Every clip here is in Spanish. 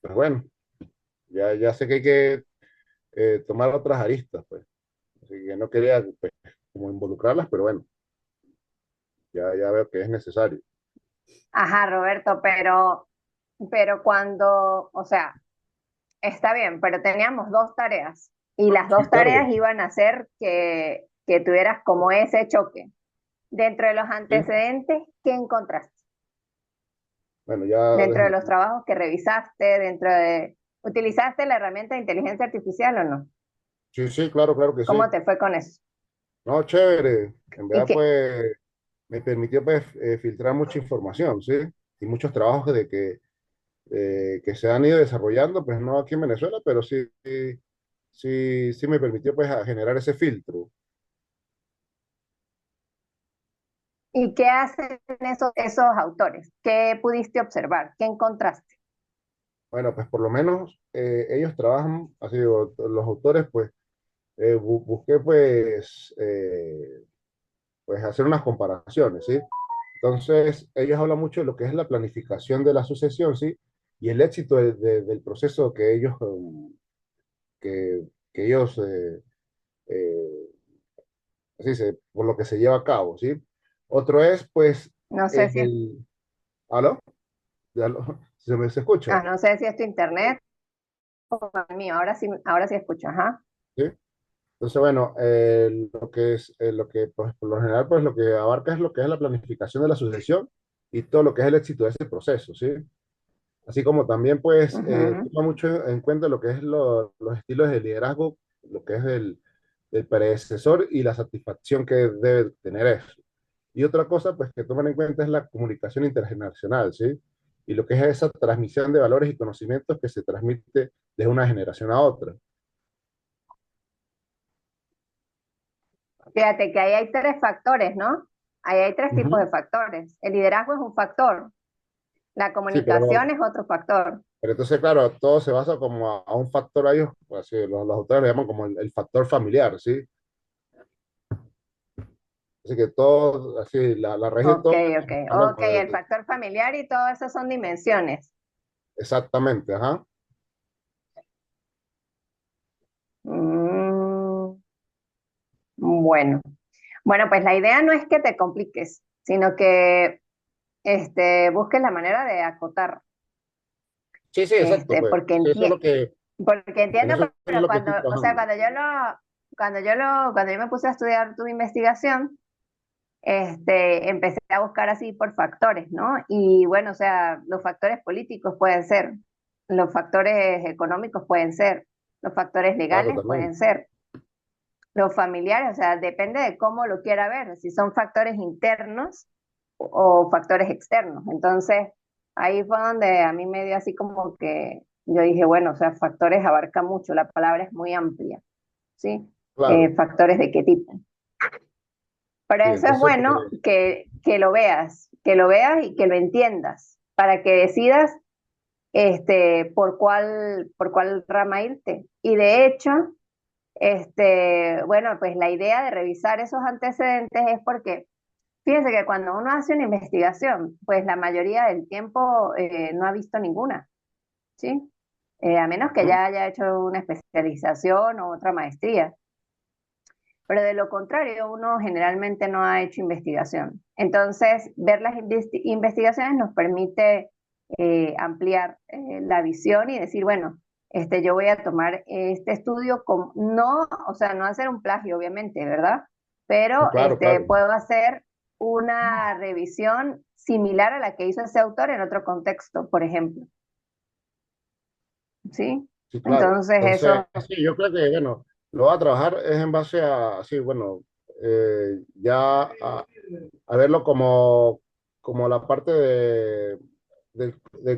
pues bueno, ya sé que hay que tomar otras aristas, pues. Así que no quería, pues, como involucrarlas, pero bueno, ya veo que es necesario. Ajá, Roberto, pero cuando, o sea, está bien, pero teníamos dos tareas y las Sí, dos claro, tareas iban a hacer que tuvieras como ese choque. Dentro de los sí. antecedentes, ¿qué encontraste? Bueno, ya, Dentro de los trabajos que revisaste, ¿utilizaste la herramienta de inteligencia artificial o no? sí, sí, claro que ¿Cómo sí. te fue con eso? No, chévere. En Y verdad, que, pues, me permitió, pues, filtrar mucha información, ¿sí? Y muchos trabajos que se han ido desarrollando, pues no aquí en Venezuela, pero sí, sí me permitió, pues, a generar ese filtro. ¿Y qué hacen esos autores? ¿Qué pudiste observar? ¿Qué encontraste? Bueno, pues por lo menos ellos trabajan, así digo, los autores, pues, busqué, pues hacer unas comparaciones, ¿sí? Entonces, ellos hablan mucho de lo que es la planificación de la sucesión, ¿sí? Y el éxito del proceso que ellos, eh, por lo que se lleva a cabo, ¿sí? Otro es, pues, No sé si es, el... ¿Aló? ¿Se escucha? no sé si es tu internet o el mío. Ahora sí escucho, ajá. ¿Sí? Entonces, bueno, lo que es, lo que, pues, por lo general, pues, lo que abarca es lo que es la planificación de la sucesión y todo lo que es el éxito de ese proceso, ¿sí? Así como también, pues, Ujú. toma mucho en cuenta lo que es los estilos de liderazgo, lo que es el predecesor y la satisfacción que debe tener eso. Y otra cosa, pues, que toman en cuenta es la comunicación intergeneracional, ¿sí? Y lo que es esa transmisión de valores y conocimientos que se transmite de una generación a otra. Fíjate que ahí hay tres factores, ¿no? Ahí hay tres tipos de Ujú. factores. El liderazgo es un factor, la Sí, comunicación es otro factor. pero entonces, claro, todo se basa como a un factor a ellos, pues, así, los autores le llaman como el factor familiar, ¿sí? Así que todo, así, la raíz de Ok, todo, ok, hablan ok, el factor familiar y todo eso son dimensiones. exactamente, ajá. Mm, bueno, bueno, pues la idea no es que te compliques, sino que busques la manera de acotar, Sí, sí, exacto, pues. porque Sí, eso es porque en entiendo, eso es pero lo que estoy o sea, trabajando. cuando yo me puse a estudiar tu investigación, empecé a buscar así por factores, ¿no? Y bueno, o sea, los factores políticos pueden ser, los factores económicos pueden ser, los factores Claro, legales pueden también. ser, los familiares, o sea, depende de cómo lo quiera ver, si son factores internos o factores externos. Entonces, ahí fue donde a mí me dio así como que yo dije, bueno, o sea, factores abarca mucho, la palabra es muy amplia, ¿sí? Claro. Factores de qué tipo. Pero Sí, eso es entonces, bueno pues, que lo veas y que lo entiendas, para que decidas por cuál rama irte. Y de hecho, bueno, pues la idea de revisar esos antecedentes es porque, fíjense que cuando uno hace una investigación, pues la mayoría del tiempo no ha visto ninguna, ¿sí? A menos que ujú, ya haya hecho una especialización o otra maestría. Pero de lo contrario, uno generalmente no ha hecho investigación. Entonces, ver las investigaciones nos permite ampliar la visión y decir, bueno, yo voy a tomar este estudio como, no, o sea, no hacer un plagio, obviamente, ¿verdad? no, Pero claro. puedo hacer una revisión similar a la que hizo ese autor en otro contexto, por ejemplo, ¿sí? Sí, claro. Entonces, Entonces, eso, sí, yo creo que, bueno, lo voy a trabajar es en base a, sí, bueno, ya a verlo como la parte del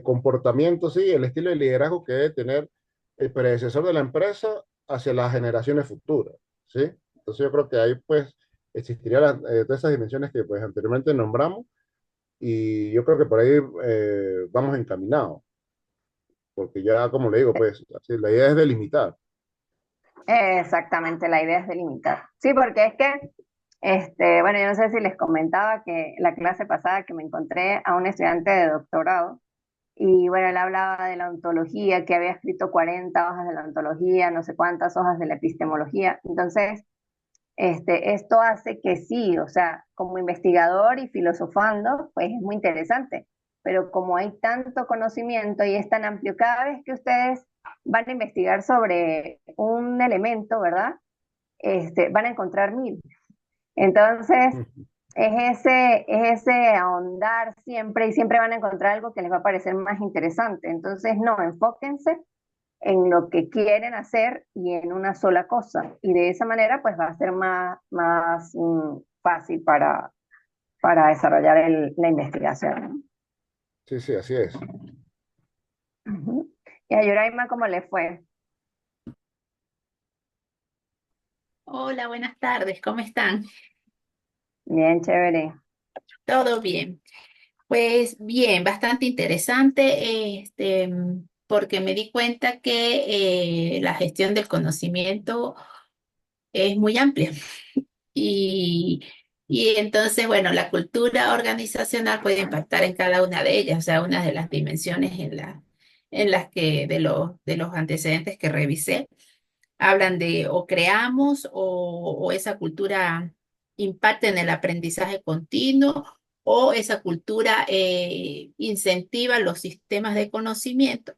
comportamiento, sí, el estilo de liderazgo que debe tener el predecesor de la empresa hacia las generaciones futuras, ¿sí? Entonces yo creo que ahí pues existirían todas esas dimensiones que pues anteriormente nombramos y yo creo que por ahí vamos encaminados, porque ya como le digo, pues así, la idea es delimitar. exactamente, la idea es delimitar. Sí, porque es que bueno, yo no sé si les comentaba que la clase pasada que me encontré a un estudiante de doctorado Y bueno, él hablaba de la ontología, que había escrito 40 hojas de la ontología, no sé cuántas hojas de la epistemología. Entonces, esto hace que sí, o sea, como investigador y filosofando, pues es muy interesante. Pero como hay tanto conocimiento y es tan amplio, cada vez que ustedes van a investigar sobre un elemento, ¿verdad? Van a encontrar mil. Entonces, es ese ahondar siempre y siempre van a encontrar algo que les va a parecer más interesante. Entonces, no, enfóquense en lo que quieren hacer y en una sola cosa. Y de esa manera, pues va a ser más fácil para desarrollar la investigación, Sí, sí, así es. ¿no? Ujú. ¿Y a Yoraima cómo le fue? Hola, buenas tardes, ¿cómo están? Bien, chévere. ¿Todo bien? Pues bien, bastante interesante, porque me di cuenta que la gestión del conocimiento es muy amplia y, y entonces, bueno, la cultura organizacional puede impactar en cada una de ellas, o sea, una de las dimensiones en las que de los antecedentes que revisé hablan de o creamos o esa cultura impacta en el aprendizaje continuo o esa cultura incentiva los sistemas de conocimiento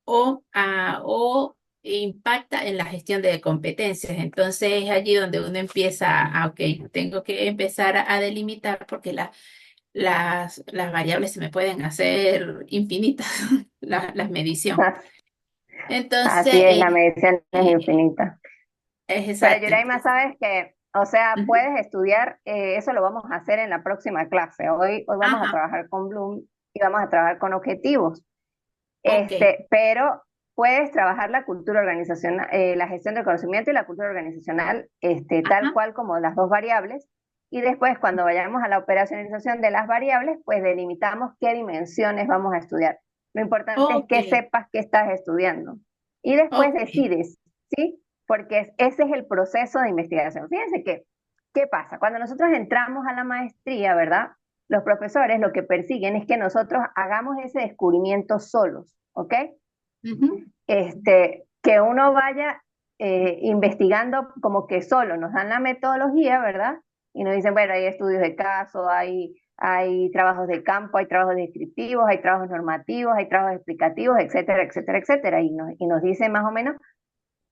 o impacta en la gestión de competencias. Entonces es allí donde uno empieza ok, tengo que empezar a delimitar porque las variables se me pueden hacer infinitas, las mediciones. Así Entonces, es, la medicina es infinita. es Pero exacto. Yuraima, sabes que, o sea, puedes estudiar, eso lo vamos a hacer en la próxima clase. Hoy vamos a Ajá, trabajar con Bloom y vamos a trabajar con objetivos. ok. Pero puedes trabajar la cultura organizacional, la gestión del conocimiento y la cultura organizacional, tal Ajá, cual como las dos variables. Y después, cuando vayamos a la operacionalización de las variables, pues delimitamos qué dimensiones vamos a estudiar. Lo importante es ok, que sepas qué estás estudiando. Y después ok. decides, ¿sí? Porque ese es el proceso de investigación. Fíjense que, ¿qué pasa? Cuando nosotros entramos a la maestría, ¿verdad? Los profesores lo que persiguen es que nosotros hagamos ese descubrimiento solos, ¿ok? Ujú, Que uno vaya investigando como que solo, nos dan la metodología, ¿verdad? Y nos dicen, bueno, hay estudios de caso, hay trabajos de campo, hay trabajos descriptivos, hay trabajos normativos, hay trabajos explicativos, etcétera, etcétera, etcétera. Y nos dicen más o menos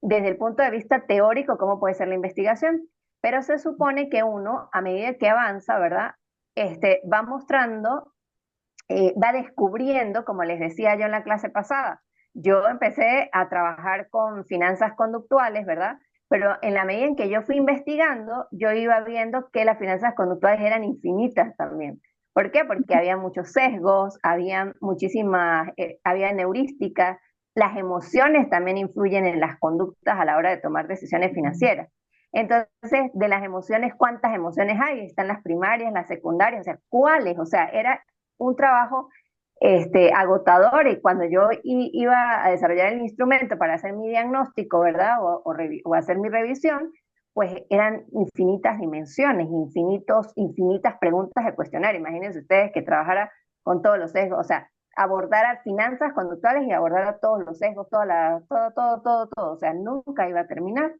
desde el punto de vista teórico cómo puede ser la investigación. Pero se supone que uno, a medida que avanza, ¿verdad? Va mostrando, va descubriendo, como les decía yo en la clase pasada, yo empecé a trabajar con finanzas conductuales, ¿verdad? Pero en la medida en que yo fui investigando, yo iba viendo que las finanzas conductuales eran infinitas también. ¿Por qué? Porque había muchos sesgos, había muchísimas, había neurísticas, las emociones también influyen en las conductas a la hora de tomar decisiones financieras. Entonces, de las emociones, ¿cuántas emociones hay? Están las primarias, las secundarias, o sea, ¿cuáles? O sea, era un trabajo agotador y cuando yo iba a desarrollar el instrumento para hacer mi diagnóstico, ¿verdad? O hacer mi revisión, pues eran infinitas dimensiones, infinitas preguntas de cuestionario. Imagínense ustedes que trabajara con todos los sesgos, o sea, abordara finanzas conductuales y abordara todos los sesgos, todo, o sea, nunca iba a terminar.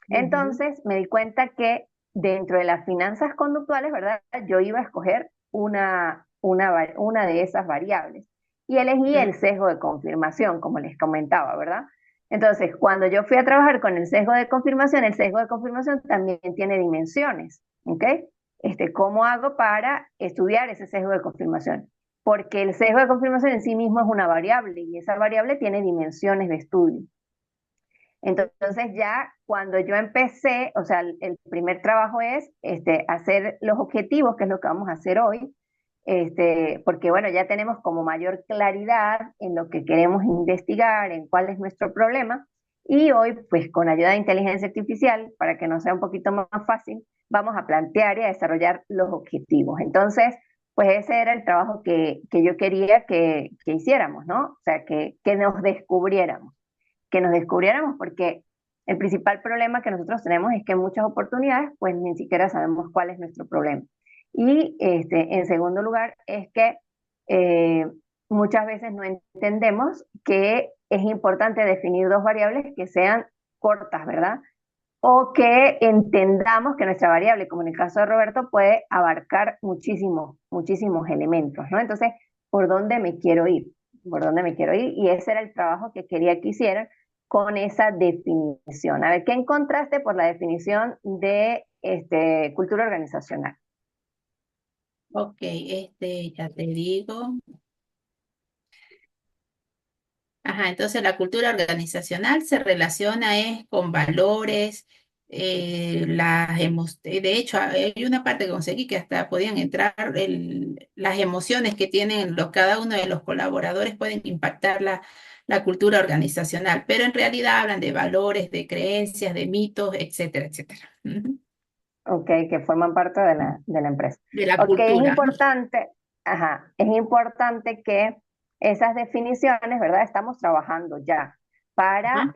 ujú, Entonces me di cuenta que dentro de las finanzas conductuales, ¿verdad? Yo iba a escoger una de esas variables y elegí mm, el sesgo de confirmación, como les comentaba, ¿verdad? Entonces, cuando yo fui a trabajar con el sesgo de confirmación también tiene dimensiones, ¿ok? ¿Cómo hago para estudiar ese sesgo de confirmación? Porque el sesgo de confirmación en sí mismo es una variable y esa variable tiene dimensiones de estudio. Entonces ya cuando yo empecé, o sea, el primer trabajo es hacer los objetivos, que es lo que vamos a hacer hoy, porque bueno, ya tenemos como mayor claridad en lo que queremos investigar, en cuál es nuestro problema, y hoy pues con ayuda de inteligencia artificial, para que nos sea un poquito más fácil, vamos a plantear y a desarrollar los objetivos. Entonces, pues ese era el trabajo que yo quería que hiciéramos, ¿no? O sea, que nos descubriéramos, porque el principal problema que nosotros tenemos es que en muchas oportunidades pues ni siquiera sabemos cuál es nuestro problema. Y en segundo lugar es que eh, muchas veces no entendemos que es importante definir dos variables que sean cortas, ¿verdad? O que entendamos que nuestra variable, como en el caso de Roberto, puede abarcar muchísimos, muchísimos elementos, ¿no? Entonces, ¿por dónde me quiero ir? ¿Por dónde me quiero ir? Y ese era el trabajo que quería que hicieran con esa definición. A ver, ¿qué encontraste por la definición de cultura organizacional? Ok, ya te digo. Ajá, entonces la cultura organizacional se relaciona es con valores, de hecho hay una parte que conseguí que hasta podían entrar las emociones que tienen cada uno de los colaboradores pueden impactar la cultura organizacional, pero en realidad hablan de valores, de creencias, de mitos, etcétera, etcétera. Ujú. Ok, que forman parte de la empresa. De la Ok, es cultura. importante, ajá, es importante que esas definiciones, ¿verdad? Estamos trabajando ya Ajá.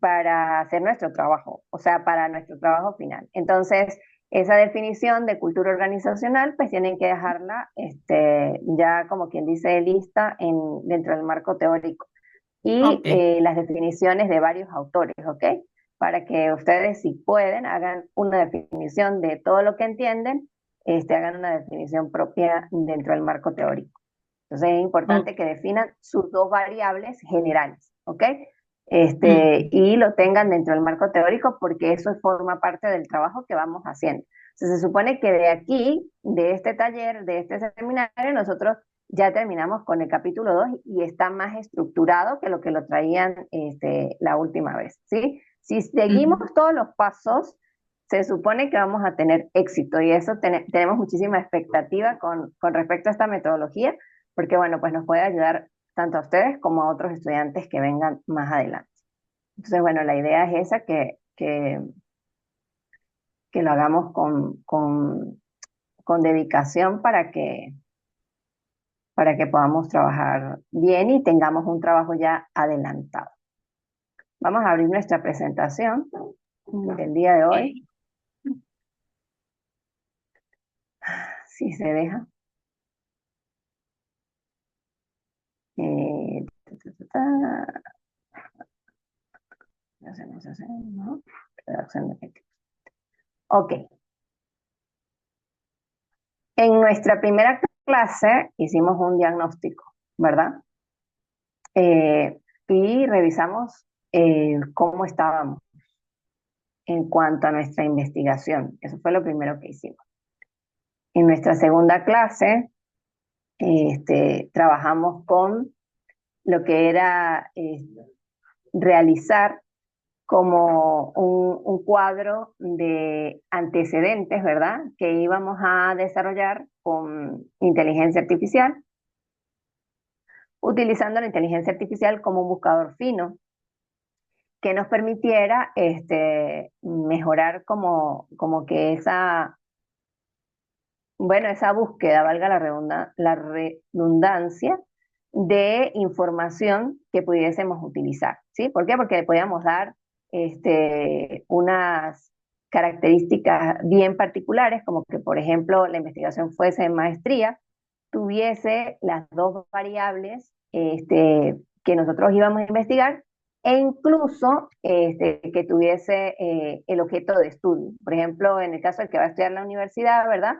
para hacer nuestro trabajo, o sea, para nuestro trabajo final. Entonces, esa definición de cultura organizacional, pues tienen que dejarla ya como quien dice lista dentro del marco teórico y Ok. las definiciones de varios autores, ¿ok? Para que ustedes, si pueden, hagan una definición de todo lo que entienden, hagan una definición propia dentro del marco teórico. Entonces es Ok. importante que definan sus dos variables generales, ¿ok? Mm. Y lo tengan dentro del marco teórico porque eso forma parte del trabajo que vamos haciendo. Entonces, se supone que de aquí, de este taller, de este seminario, nosotros ya terminamos con el capítulo 2 y está más estructurado que lo traían la última vez, ¿sí? Si seguimos Ujú. todos los pasos, se supone que vamos a tener éxito y eso tenemos muchísima expectativa con respecto a esta metodología, porque bueno, pues nos puede ayudar tanto a ustedes como a otros estudiantes que vengan más adelante. Entonces, bueno, la idea es esa, que lo hagamos con dedicación para que podamos trabajar bien y tengamos un trabajo ya adelantado. Vamos a abrir nuestra presentación del día de hoy, Ok. si se deja. Ta, ta, ta, ta. Ya se nos hace, ¿no? Redacción de efectos. Ok, en nuestra primera clase hicimos un diagnóstico, ¿verdad? Eh, y revisamos cómo estábamos en cuanto a nuestra investigación. Eso fue lo primero que hicimos. En nuestra segunda clase, trabajamos con lo que era realizar como un cuadro de antecedentes, ¿verdad? Que íbamos a desarrollar con inteligencia artificial, utilizando la inteligencia artificial como un buscador fino que nos permitiera mejorar como que esa búsqueda, valga la redundancia, de información que pudiésemos utilizar, ¿sí? ¿Por qué? Porque le podíamos dar unas características bien particulares, como que, por ejemplo, la investigación fuese en maestría, tuviese las dos variables que nosotros íbamos a investigar e incluso que tuviese el objeto de estudio. Por ejemplo, en el caso del que va a estudiar en la universidad, ¿verdad?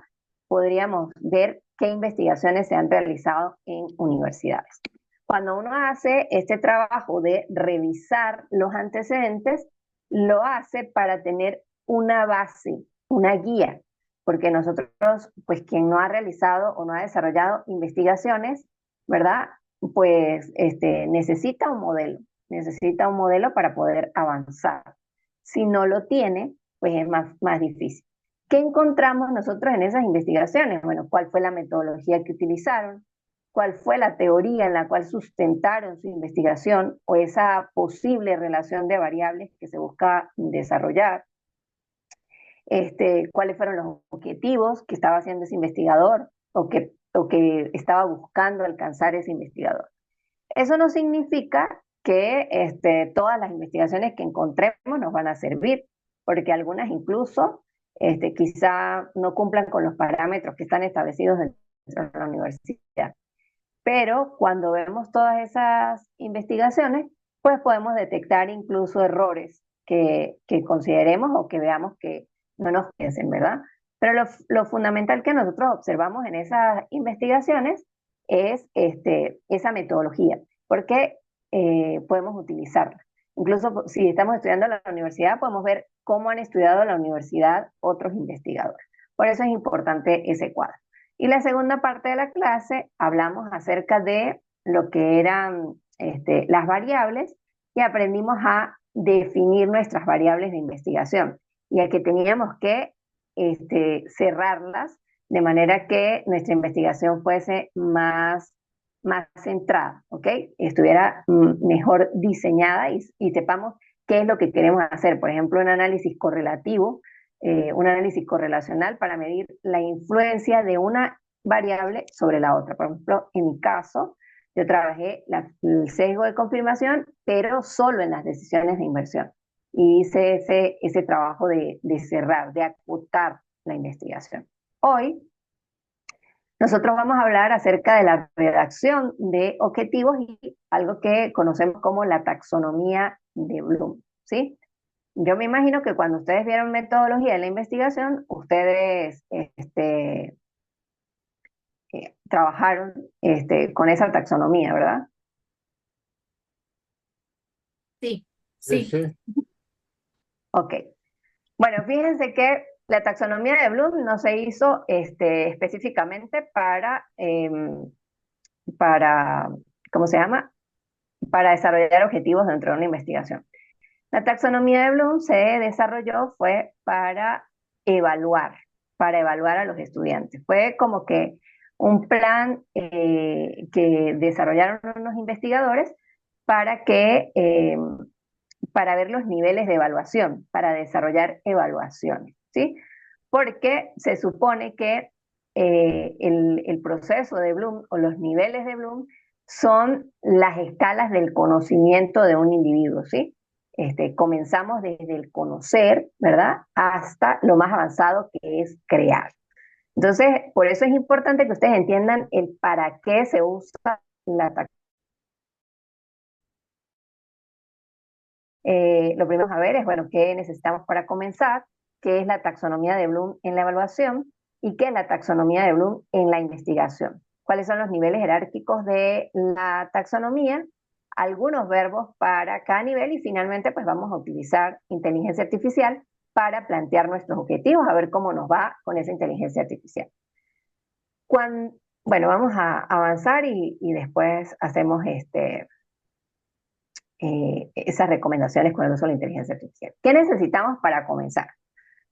Podríamos ver qué investigaciones se han realizado en universidades. Cuando uno hace este trabajo de revisar los antecedentes, lo hace para tener una base, una guía, porque nosotros, pues quien no ha realizado o no ha desarrollado investigaciones, ¿verdad? Pues necesita un modelo para poder avanzar. Si no lo tiene, pues es más difícil. ¿Qué encontramos nosotros en esas investigaciones? Bueno, ¿cuál fue la metodología que utilizaron? ¿Cuál fue la teoría en la cual sustentaron su investigación o esa posible relación de variables que se busca desarrollar? Cuáles fueron los objetivos que estaba haciendo ese investigador o que estaba buscando alcanzar ese investigador. Eso no significa que todas las investigaciones que encontremos nos van a servir, porque algunas incluso quizá no cumplan con los parámetros que están establecidos dentro de la universidad. pero cuando vemos todas esas investigaciones, pues podemos detectar incluso errores que consideremos o que veamos que no nos piensen, ¿verdad? Pero lo fundamental que nosotros observamos en esas investigaciones es esa metodología, porque podemos utilizarla. Incluso si estamos estudiando en la universidad, podemos ver cómo han estudiado en la universidad otros investigadores. Por eso es importante ese cuadro. Y la segunda parte de la clase hablamos acerca de lo que eran las variables y aprendimos a definir nuestras variables de investigación y a que teníamos que cerrarlas de manera que nuestra investigación fuese más centrada, ¿ok? Estuviera mejor diseñada y sepamos qué es lo que queremos hacer. Por ejemplo, un análisis correlativo, un análisis correlacional para medir la influencia de una variable sobre la otra. Por ejemplo, en mi caso, yo trabajé el sesgo de confirmación, pero solo en las decisiones de inversión. Y hice ese trabajo de cerrar, de acotar la investigación. Hoy nosotros vamos a hablar acerca de la redacción de objetivos y algo que conocemos como la taxonomía de Bloom, ¿sí? Yo me imagino que cuando ustedes vieron metodología de la investigación, ustedes trabajaron con esa taxonomía, ¿verdad? Sí, Sí, sí. sí. Ok. Bueno, fíjense que la taxonomía de Bloom no se hizo específicamente para, ¿cómo se llama? Para desarrollar objetivos dentro de una investigación. La taxonomía de Bloom se desarrolló fue evaluar, para evaluar a los estudiantes. Fue como que un plan que desarrollaron unos investigadores para para ver los niveles de evaluación, para desarrollar evaluaciones, ¿sí? Porque se supone que el proceso de Bloom o los niveles de Bloom son las escalas del conocimiento de un individuo, ¿sí? Comenzamos desde el conocer, ¿verdad? Hasta lo más avanzado que es crear. Entonces, por eso es importante que ustedes entiendan el para qué se usa la taxonomía. Lo primero a ver es, bueno, qué necesitamos para comenzar, qué es la taxonomía de Bloom en la evaluación y qué es la taxonomía de Bloom en la investigación. ¿Cuáles son los niveles jerárquicos de la taxonomía? Algunos verbos para cada nivel y finalmente pues vamos a utilizar inteligencia artificial para plantear nuestros objetivos, a ver cómo nos va con esa inteligencia artificial. Bueno, vamos a avanzar y después hacemos esas recomendaciones con el uso de la inteligencia artificial. ¿Qué necesitamos para comenzar?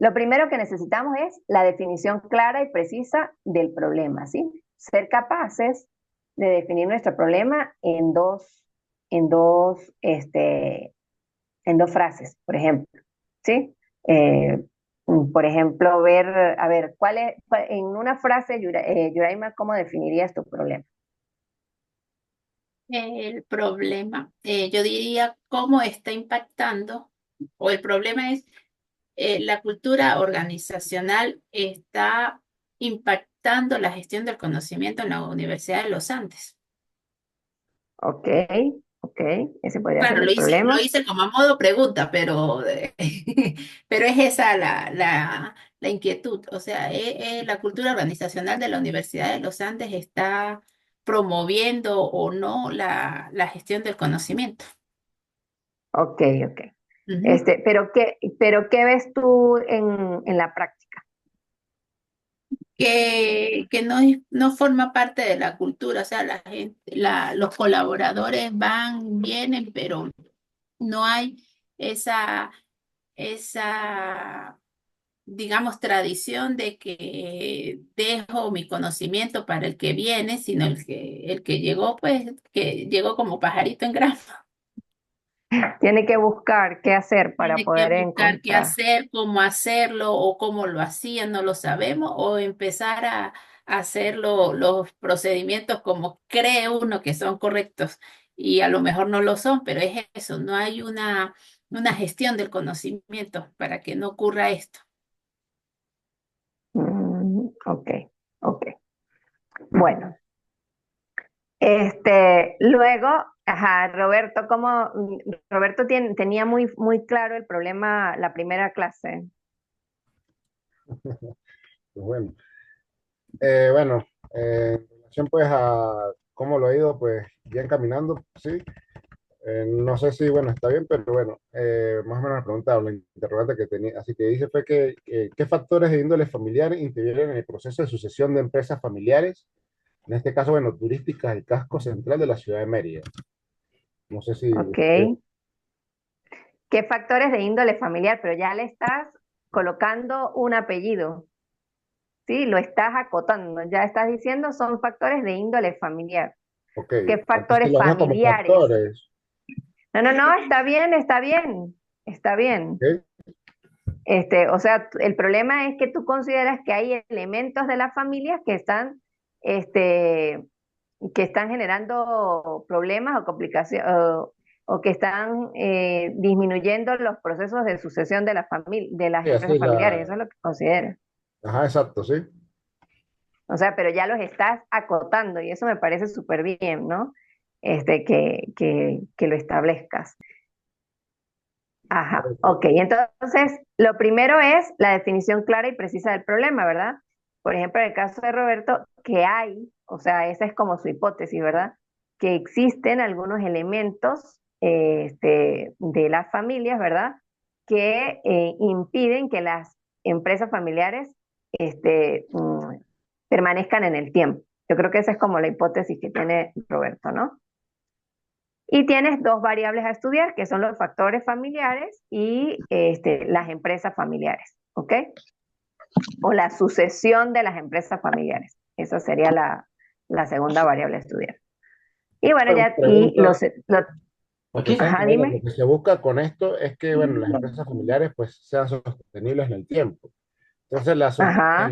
Lo primero que necesitamos es la definición clara y precisa del problema, ¿sí? Ser capaces de definir nuestro problema en dos, en dos frases, por ejemplo, ¿sí? Por ejemplo, a ver, en una frase, Yuraima, ¿cómo definirías tu problema? El problema, yo diría cómo está impactando, o el problema es la cultura organizacional está impactando la gestión del conocimiento en la Universidad de los Andes. Ok, ok, ese podría ser Claro, el lo problema. hice como a modo pregunta, pero, pero es esa la inquietud. O sea, la cultura organizacional de la Universidad de los Andes está promoviendo o no la gestión del conocimiento. Ok, ok. Ujú. Pero ¿qué ves tú en la práctica? Que no, no forma parte de la cultura. O sea, la gente, los colaboradores van, vienen, pero no hay esa digamos, tradición de que dejo mi conocimiento para el que viene, sino el que llegó, pues, que llegó como pajarito en grano. Tiene que buscar qué hacer para Tiene que poder buscar qué encontrar. hacer, cómo hacerlo o cómo lo hacían, no lo sabemos, o empezar a hacer los procedimientos como cree uno que son correctos y a lo mejor no lo son, pero es eso, no hay una gestión del conocimiento para que no ocurra esto. Ok, ok. Bueno, Luego, ajá, Roberto, Roberto tenía muy claro el problema la primera clase. Pues bueno, bueno, en relación pues a cómo lo ha ido, pues bien caminando, sí. No sé si, bueno, está bien, pero bueno, más o menos la pregunta, la interrogante que tenía, así que dice fue que, ¿qué factores de índole familiar intervienen en el proceso de sucesión de empresas familiares? En este caso, bueno, turísticas, el casco central de la ciudad de Mérida. No sé si Ok. ¿Qué factores de índole familiar? Pero ya le estás colocando un apellido, ¿sí? Lo estás acotando, ya estás diciendo son factores de índole familiar. ok, ¿Qué entonces factores los dejo como familiares? factores, No, no, no, está bien, está bien, está bien. ¿ok? O sea, el problema es que tú consideras que hay elementos de las familias este, que están generando problemas o complicaciones o que están disminuyendo los procesos de sucesión de de las Sí, empresas así familiares. la, Eso es lo que consideras. ajá, exacto, sí. O sea, pero ya los estás acotando y eso me parece súper bien, ¿no? Que lo establezcas. Ajá, ok. Entonces, lo primero es la definición clara y precisa del problema, ¿verdad? Por ejemplo, en el caso de Roberto, que hay, o sea, esa es como su hipótesis, ¿verdad? Que existen algunos elementos de las familias, ¿verdad? Que impiden que las empresas familiares este, mm, permanezcan en el tiempo. Yo creo que esa es como la hipótesis que tiene Roberto, ¿no? Y tienes dos variables a estudiar, que son los factores familiares y las empresas familiares, ¿ok? O la sucesión de las empresas familiares. Esa sería la segunda variable a estudiar. Y bueno, Bueno, ya, pregunta, porque sabes que ajá, bueno, lo dime. que se busca con esto es que bueno, las empresas familiares pues sean sostenibles en el tiempo. Entonces Ajá.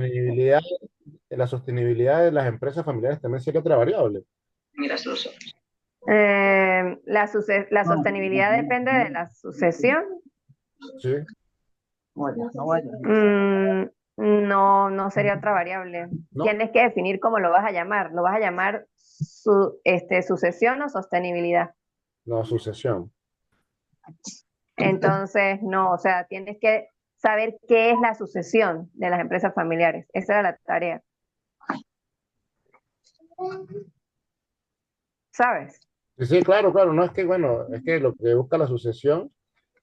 la sostenibilidad de las empresas familiares también sería otra variable. La sostenibilidad depende de la sucesión. Sí, Mm, no, no sería otra variable. ¿no? Tienes que definir cómo lo vas a llamar. ¿Lo vas a llamar sucesión o sostenibilidad? No, sucesión. Entonces, no, o sea, tienes que saber qué es la sucesión de las empresas familiares. Esa era la tarea, ¿sabes? Sí, sí, claro, claro, no es que, bueno, es que lo que busca la sucesión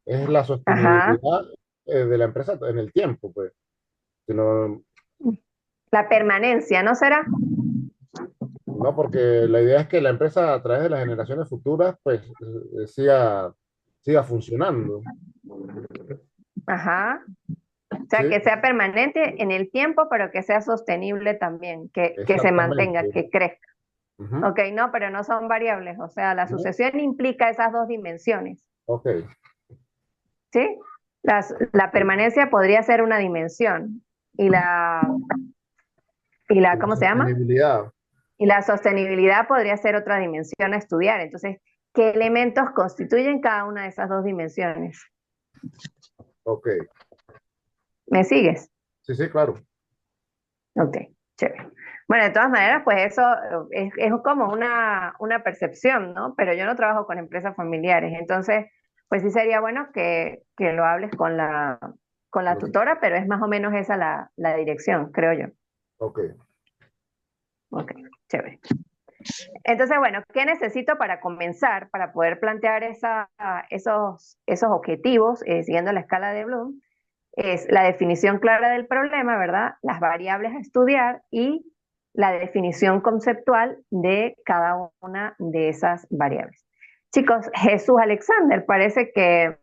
es la Ajá. sostenibilidad de la empresa en el tiempo, pues. Si no, La permanencia, ¿no será? no, porque la idea es que la empresa a través de las generaciones futuras, pues, siga funcionando, Ajá. O sea, ¿sí? que sea permanente en el tiempo, pero que sea sostenible también, que se mantenga, Exactamente. que crezca. Ujú. Ok, no, pero no son variables. O sea, la ¿No? sucesión implica esas dos dimensiones, Ok. ¿sí? La permanencia podría ser una dimensión y Y la ¿cómo se llama? sostenibilidad. Y la sostenibilidad podría ser otra dimensión a estudiar. Entonces, ¿qué elementos constituyen cada una de esas dos dimensiones? Ok. ¿Me sigues? Sí, sí, claro. Ok, chévere. Bueno, de todas maneras, pues eso es como una percepción, ¿no? Pero yo no trabajo con empresas familiares, entonces, pues sí sería bueno que lo hables con con la tutora, pero es más o menos esa la dirección, creo yo. Ok. Ok, chévere. Entonces, bueno, ¿qué necesito para comenzar, para poder plantear esos objetivos siguiendo la escala de Bloom? Es la definición clara del problema, ¿verdad? Las variables a estudiar y la definición conceptual de cada una de esas variables. Chicos, Jesús Alexander parece que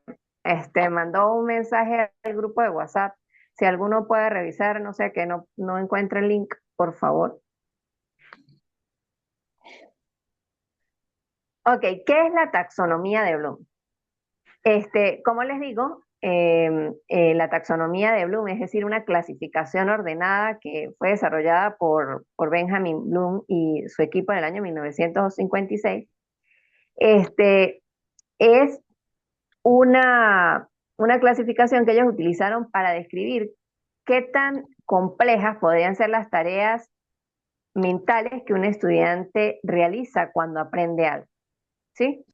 mandó un mensaje al grupo de WhatsApp. Si alguno puede revisar, no sé, que no encuentre el link, por favor. Ok, ¿qué es la taxonomía de Bloom? Como les digo, la taxonomía de Bloom, es decir, una clasificación ordenada que fue desarrollada por Benjamin Bloom y su equipo en el año 1956, es una clasificación que ellos utilizaron para describir qué tan complejas podrían ser las tareas mentales que un estudiante realiza cuando aprende algo, ¿sí?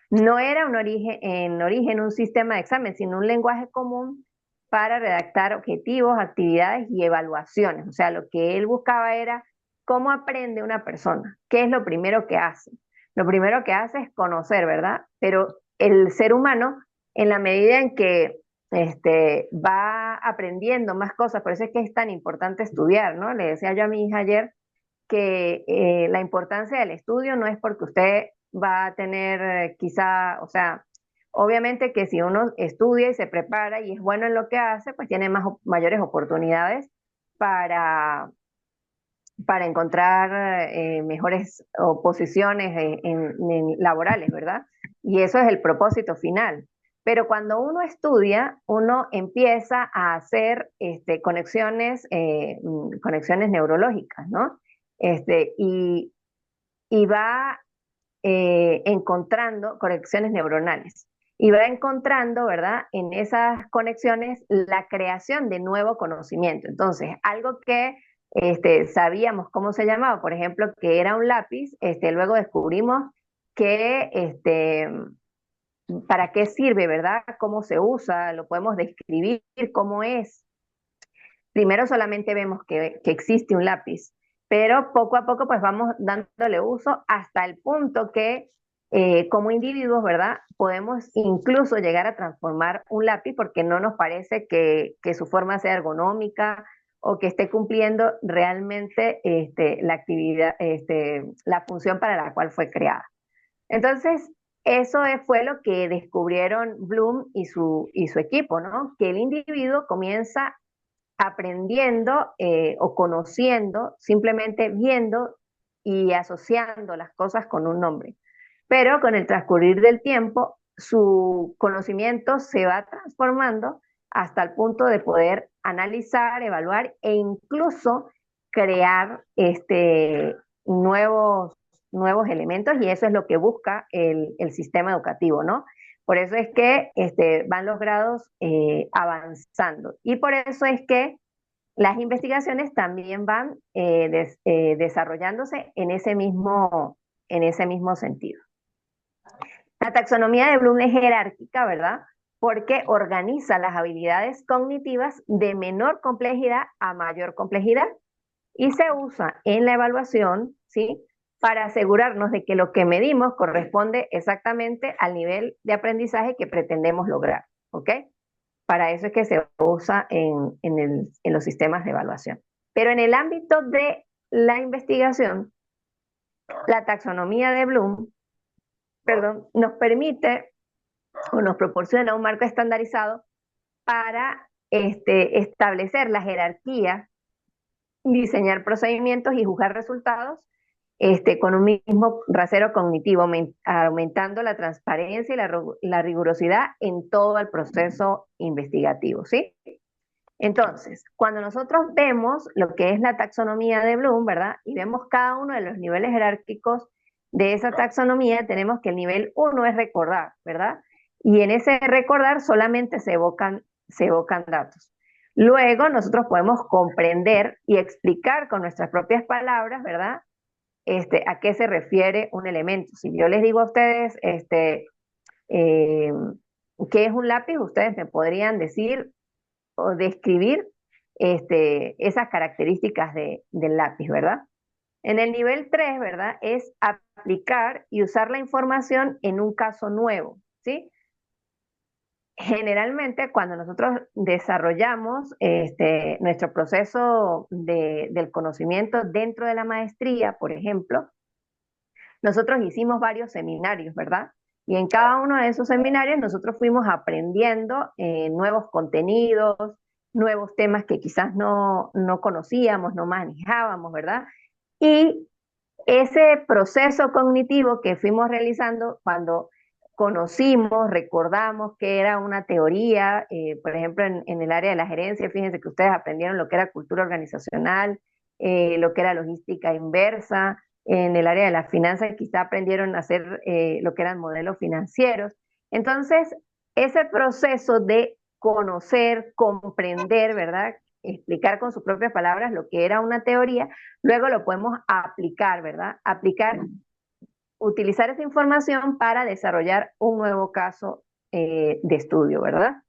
No era en origen un sistema de examen, sino un lenguaje común para redactar objetivos, actividades y evaluaciones. O sea, lo que él buscaba era cómo aprende una persona, qué es lo primero que hace. Lo primero que hace es conocer, ¿verdad? Pero el ser humano, en la medida en que va aprendiendo más cosas, por eso es que es tan importante estudiar, ¿no? Le decía yo a mi hija ayer que la importancia del estudio no es porque usted va a tener quizá, o sea, obviamente que si uno estudia y se prepara y es bueno en lo que hace, pues tiene mayores oportunidades para, para encontrar mejores posiciones en laborales, ¿verdad? Y eso es el propósito final. Pero cuando uno estudia, uno empieza a hacer conexiones neurológicas, ¿no? Este, y, y va encontrando conexiones neuronales. Y va encontrando, ¿verdad? En esas conexiones la creación de nuevo conocimiento. Entonces, algo que sabíamos cómo se llamaba, por ejemplo, que era un lápiz, luego descubrimos que para qué sirve, ¿verdad? Cómo se usa, lo podemos describir, cómo es. Primero solamente vemos que existe un lápiz, pero poco a poco pues vamos dándole uso hasta el punto que como individuos, ¿verdad? Podemos incluso llegar a transformar un lápiz porque no nos parece que su forma sea ergonómica o que esté cumpliendo realmente la actividad, la función para la cual fue creada. Entonces, fue lo que descubrieron Bloom y su equipo, ¿no? Que el individuo comienza aprendiendo o conociendo, simplemente viendo y asociando las cosas con un nombre. Pero con el transcurrir del tiempo, su conocimiento se va transformando hasta el punto de poder analizar, evaluar e incluso crear nuevos, nuevos elementos, y eso es lo que busca el sistema educativo, ¿no? Por eso es que van los grados avanzando. Y por eso es que las investigaciones también van desarrollándose en ese mismo sentido. La taxonomía de Bloom es jerárquica, ¿verdad? Porque organiza las habilidades cognitivas de menor complejidad a mayor complejidad y se usa en la evaluación, ¿sí? Para asegurarnos de que lo que medimos corresponde exactamente al nivel de aprendizaje que pretendemos lograr, ¿ok? Para eso es que se usa en los sistemas de evaluación. Pero en el ámbito de la investigación, la taxonomía de Bloom, perdón, nos permite o nos proporciona un marco estandarizado para establecer la jerarquía, diseñar procedimientos y juzgar resultados con un mismo rasero cognitivo, aumentando la transparencia y la rigurosidad en todo el proceso investigativo, ¿sí? Entonces, cuando nosotros vemos lo que es la taxonomía de Bloom, ¿verdad? Y vemos cada uno de los niveles jerárquicos de esa taxonomía, tenemos que el nivel 1 es recordar, ¿verdad? Y en ese recordar solamente se evocan datos. Luego nosotros podemos comprender y explicar con nuestras propias palabras, ¿verdad? A qué se refiere un elemento. Si yo les digo a ustedes, eh, ¿qué es un lápiz? Ustedes me podrían decir o describir esas características del lápiz, ¿verdad? En el nivel 3, ¿verdad? Es aplicar y usar la información en un caso nuevo, ¿sí? Generalmente cuando nosotros desarrollamos nuestro proceso del conocimiento dentro de la maestría, por ejemplo, nosotros hicimos varios seminarios, ¿verdad? Y en cada uno de esos seminarios nosotros fuimos aprendiendo nuevos contenidos, nuevos temas que quizás no conocíamos, no manejábamos, ¿verdad? Y ese proceso cognitivo que fuimos realizando cuando conocimos, recordamos que era una teoría, por ejemplo, en el área de la gerencia, fíjense que ustedes aprendieron lo que era cultura organizacional, lo que era logística inversa, en el área de las finanzas quizá aprendieron a hacer lo que eran modelos financieros. Entonces, ese proceso de conocer, comprender, ¿verdad? explicar con sus propias palabras lo que era una teoría, luego lo podemos aplicar, ¿verdad? Aplicar, utilizar esa información para desarrollar un nuevo caso de estudio, ¿verdad?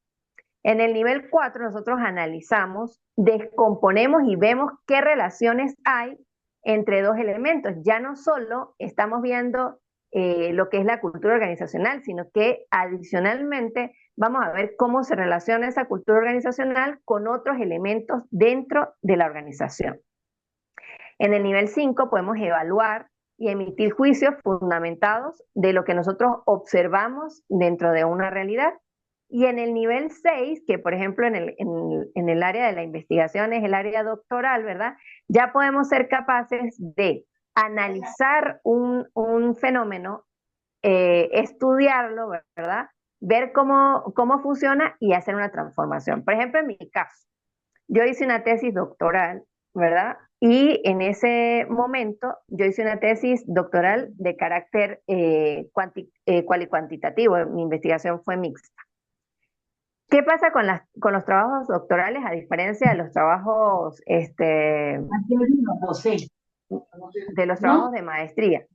En el nivel 4 nosotros analizamos, descomponemos y vemos qué relaciones hay entre dos elementos. Ya no solo estamos viendo lo que es la cultura organizacional, sino que adicionalmente vamos a ver cómo se relaciona esa cultura organizacional con otros elementos dentro de la organización. En el nivel 5 podemos evaluar y emitir juicios fundamentados de lo que nosotros observamos dentro de una realidad. Y en el nivel 6, que por ejemplo en el área de la investigación es el área doctoral, ¿verdad? Ya podemos ser capaces de analizar un fenómeno, estudiarlo, ¿verdad? Ver cómo funciona y hacer una transformación. Por ejemplo, en mi caso, yo hice una tesis doctoral, ¿verdad? Y en ese momento yo hice una tesis doctoral de carácter cualitativo. Mi investigación fue mixta. ¿Qué pasa con los trabajos doctorales a diferencia de los trabajos, de los ¿No? trabajos de maestría? No,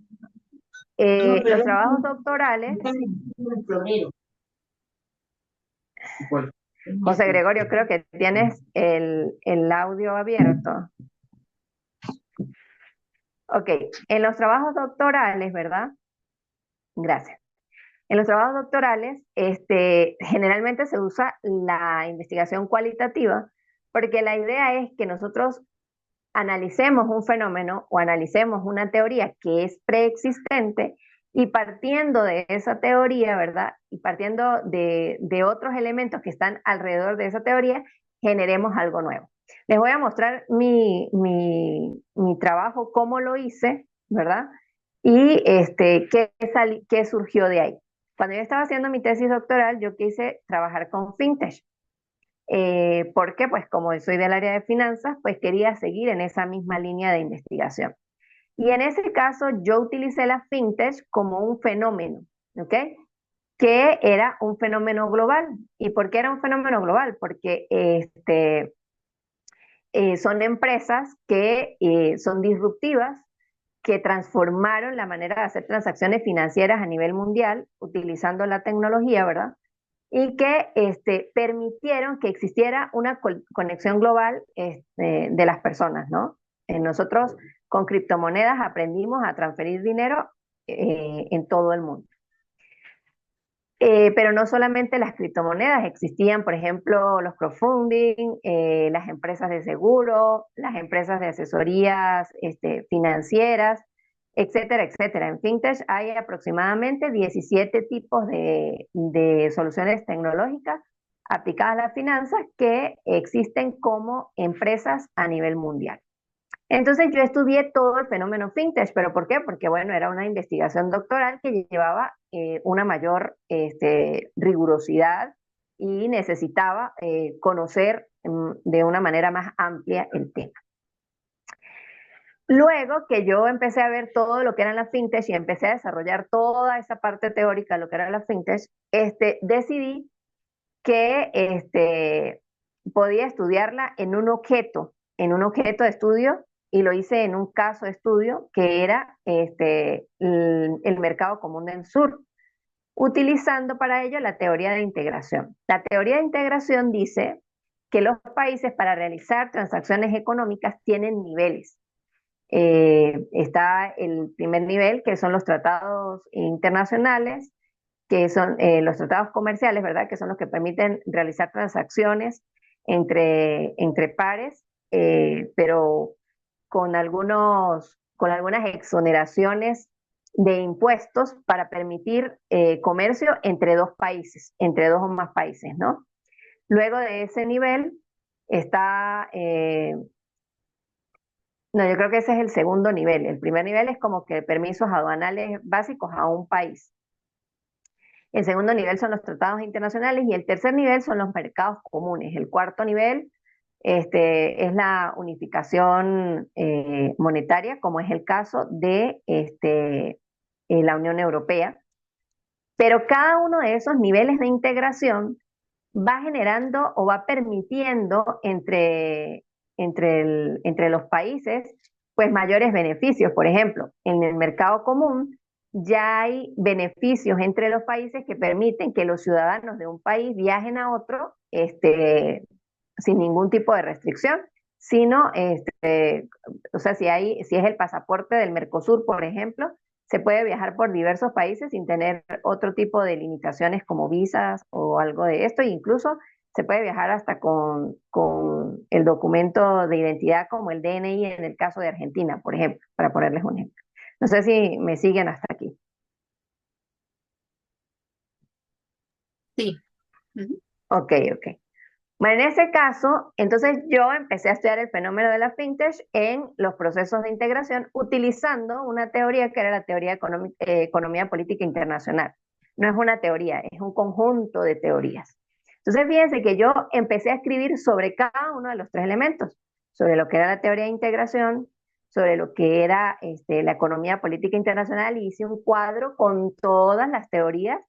pero Los trabajos doctorales, ¿cuál? José Gregorio, creo que tienes el audio abierto. Ok, en los trabajos doctorales, ¿verdad? Gracias. En los trabajos doctorales, generalmente se usa la investigación cualitativa porque la idea es que nosotros analicemos un fenómeno o analicemos una teoría que es preexistente y partiendo de esa teoría, ¿verdad? Y partiendo de otros elementos que están alrededor de esa teoría, generemos algo nuevo. Les voy a mostrar mi trabajo, cómo lo hice, ¿verdad? Y qué surgió de ahí. Cuando yo estaba haciendo mi tesis doctoral, yo quise trabajar con fintech. Porque, pues, como soy del área de finanzas, pues quería seguir en esa misma línea de investigación. Y en ese caso, yo utilicé la fintech como un fenómeno, ¿ok? Que era un fenómeno global. ¿Y por qué era un fenómeno global? Porque son empresas que son disruptivas, que transformaron la manera de hacer transacciones financieras a nivel mundial utilizando la tecnología, ¿verdad? Y que permitieron que existiera una conexión global de las personas, ¿no? Nosotros con criptomonedas aprendimos a transferir dinero en todo el mundo. Pero no solamente las criptomonedas, existían, por ejemplo, los crowdfunding, las empresas de seguro, las empresas de asesorías financieras, etcétera, etcétera. En FinTech hay aproximadamente 17 tipos de soluciones tecnológicas aplicadas a las finanzas que existen como empresas a nivel mundial. Entonces yo estudié todo el fenómeno fintech, ¿pero por qué? Porque bueno, era una investigación doctoral que llevaba una mayor rigurosidad y necesitaba conocer de una manera más amplia el tema. Luego que yo empecé a ver todo lo que eran las fintech y empecé a desarrollar toda esa parte teórica de lo que eran las fintech, decidí que podía estudiarla en un objeto de estudio, y lo hice en un caso de estudio que era el mercado común del sur, utilizando para ello la teoría de integración. La teoría de integración dice que los países para realizar transacciones económicas tienen niveles. Está el primer nivel, que son los tratados internacionales, que son los tratados comerciales, ¿verdad? Que son los que permiten realizar transacciones entre pares, pero con algunas exoneraciones de impuestos para permitir comercio entre dos países, entre dos o más países, ¿no? Luego de ese nivel está, no, yo creo que ese es el segundo nivel. El primer nivel es como que permisos aduanales básicos a un país. El segundo nivel son los tratados internacionales y el tercer nivel son los mercados comunes. El cuarto nivel es la unificación monetaria, como es el caso de la Unión Europea. Pero cada uno de esos niveles de integración va generando o va permitiendo entre los países pues mayores beneficios. Por ejemplo, en el mercado común ya hay beneficios entre los países que permiten que los ciudadanos de un país viajen a otro sin ningún tipo de restricción, sino, o sea, si es el pasaporte del Mercosur, por ejemplo, se puede viajar por diversos países sin tener otro tipo de limitaciones como visas o algo de esto, e incluso se puede viajar hasta con el documento de identidad como el DNI en el caso de Argentina, por ejemplo, para ponerles un ejemplo. No sé si me siguen hasta aquí. Sí. Ujú. Ok, ok. Bueno, en ese caso, entonces yo empecé a estudiar el fenómeno de la fintech en los procesos de integración utilizando una teoría que era la teoría de economía política internacional. No es una teoría, es un conjunto de teorías. Entonces, fíjense que yo empecé a escribir sobre cada uno de los tres elementos, sobre lo que era la teoría de integración, sobre lo que era la economía política internacional, y hice un cuadro con todas las teorías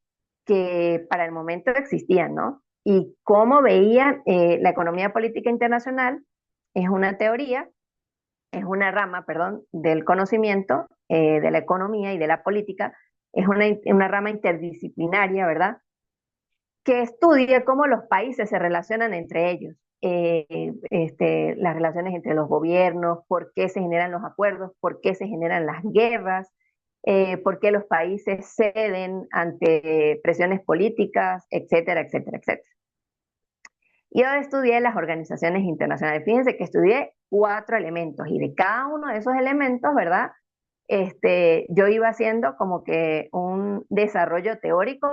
que para el momento existían, ¿no? Y cómo veían la economía política internacional es una teoría, es una rama, perdón, del conocimiento de la economía y de la política, es una rama interdisciplinaria, ¿verdad? Que estudia cómo los países se relacionan entre ellos, las relaciones entre los gobiernos, por qué se generan los acuerdos, por qué se generan las guerras, por qué los países ceden ante presiones políticas, etcétera, etcétera, etcétera. Yo estudié las organizaciones internacionales. Fíjense que estudié 4 elementos y de cada uno de esos elementos, ¿verdad? Yo iba haciendo como que un desarrollo teórico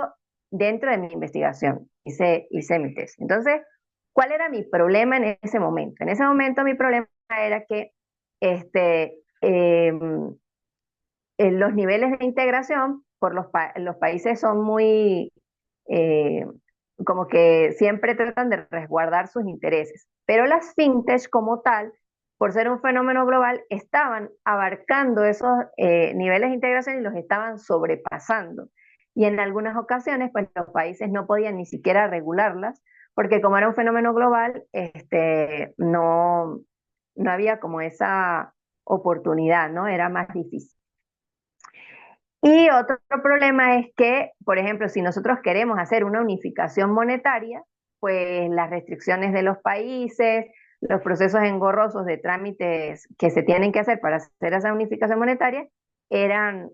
dentro de mi investigación. Hice mi tesis. Entonces, ¿cuál era mi problema en ese momento? En ese momento mi problema era que este, los niveles de integración por los países son muy, eh, como que siempre tratan de resguardar sus intereses. Pero las fintech como tal, por ser un fenómeno global, estaban abarcando esos niveles de integración y los estaban sobrepasando. Y en algunas ocasiones, pues los países no podían ni siquiera regularlas, porque como era un fenómeno global, no había como esa oportunidad, ¿no? Era más difícil. Y otro problema es que, por ejemplo, si nosotros queremos hacer una unificación monetaria, pues las restricciones de los países, los procesos engorrosos de trámites que se tienen que hacer para hacer esa unificación monetaria, eran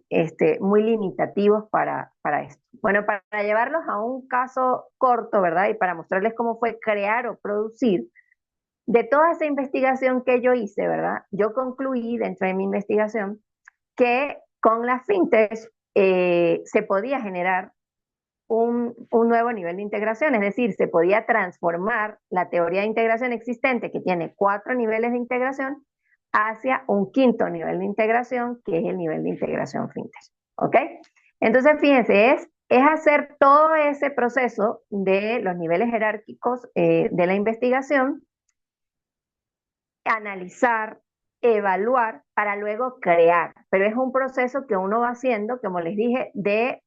muy limitativos para esto. Bueno, para llevarlos a un caso corto, ¿verdad? Y para mostrarles cómo fue crear o producir, de toda esa investigación que yo hice, ¿verdad? Yo concluí dentro de mi investigación que con las fintech se podía generar un nuevo nivel de integración, es decir, se podía transformar la teoría de integración existente, que tiene 4 niveles de integración, hacia un quinto nivel de integración, que es el nivel de integración fintech. ¿Ok? Entonces, fíjense, es hacer todo ese proceso de los niveles jerárquicos de la investigación, analizar, evaluar para luego crear. Pero es un proceso que uno va haciendo, como les dije, de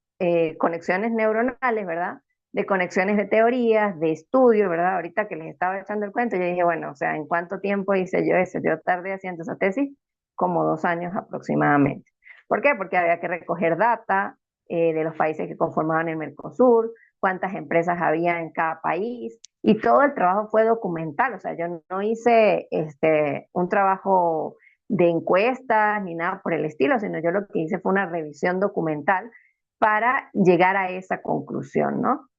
conexiones neuronales, ¿verdad? De conexiones de teorías, de estudio, ¿verdad? Ahorita que les estaba echando el cuento, yo dije, bueno, o sea, ¿en cuánto tiempo hice yo eso? Yo tardé haciendo esa tesis como 2 años aproximadamente. ¿Por qué? Porque había que recoger data de los países que conformaban el Mercosur, cuántas empresas había en cada país, y todo el trabajo fue documental. O sea, yo no hice un trabajo de encuestas ni nada por el estilo, sino yo lo que hice fue una revisión documental para llegar a esa conclusión, ¿no?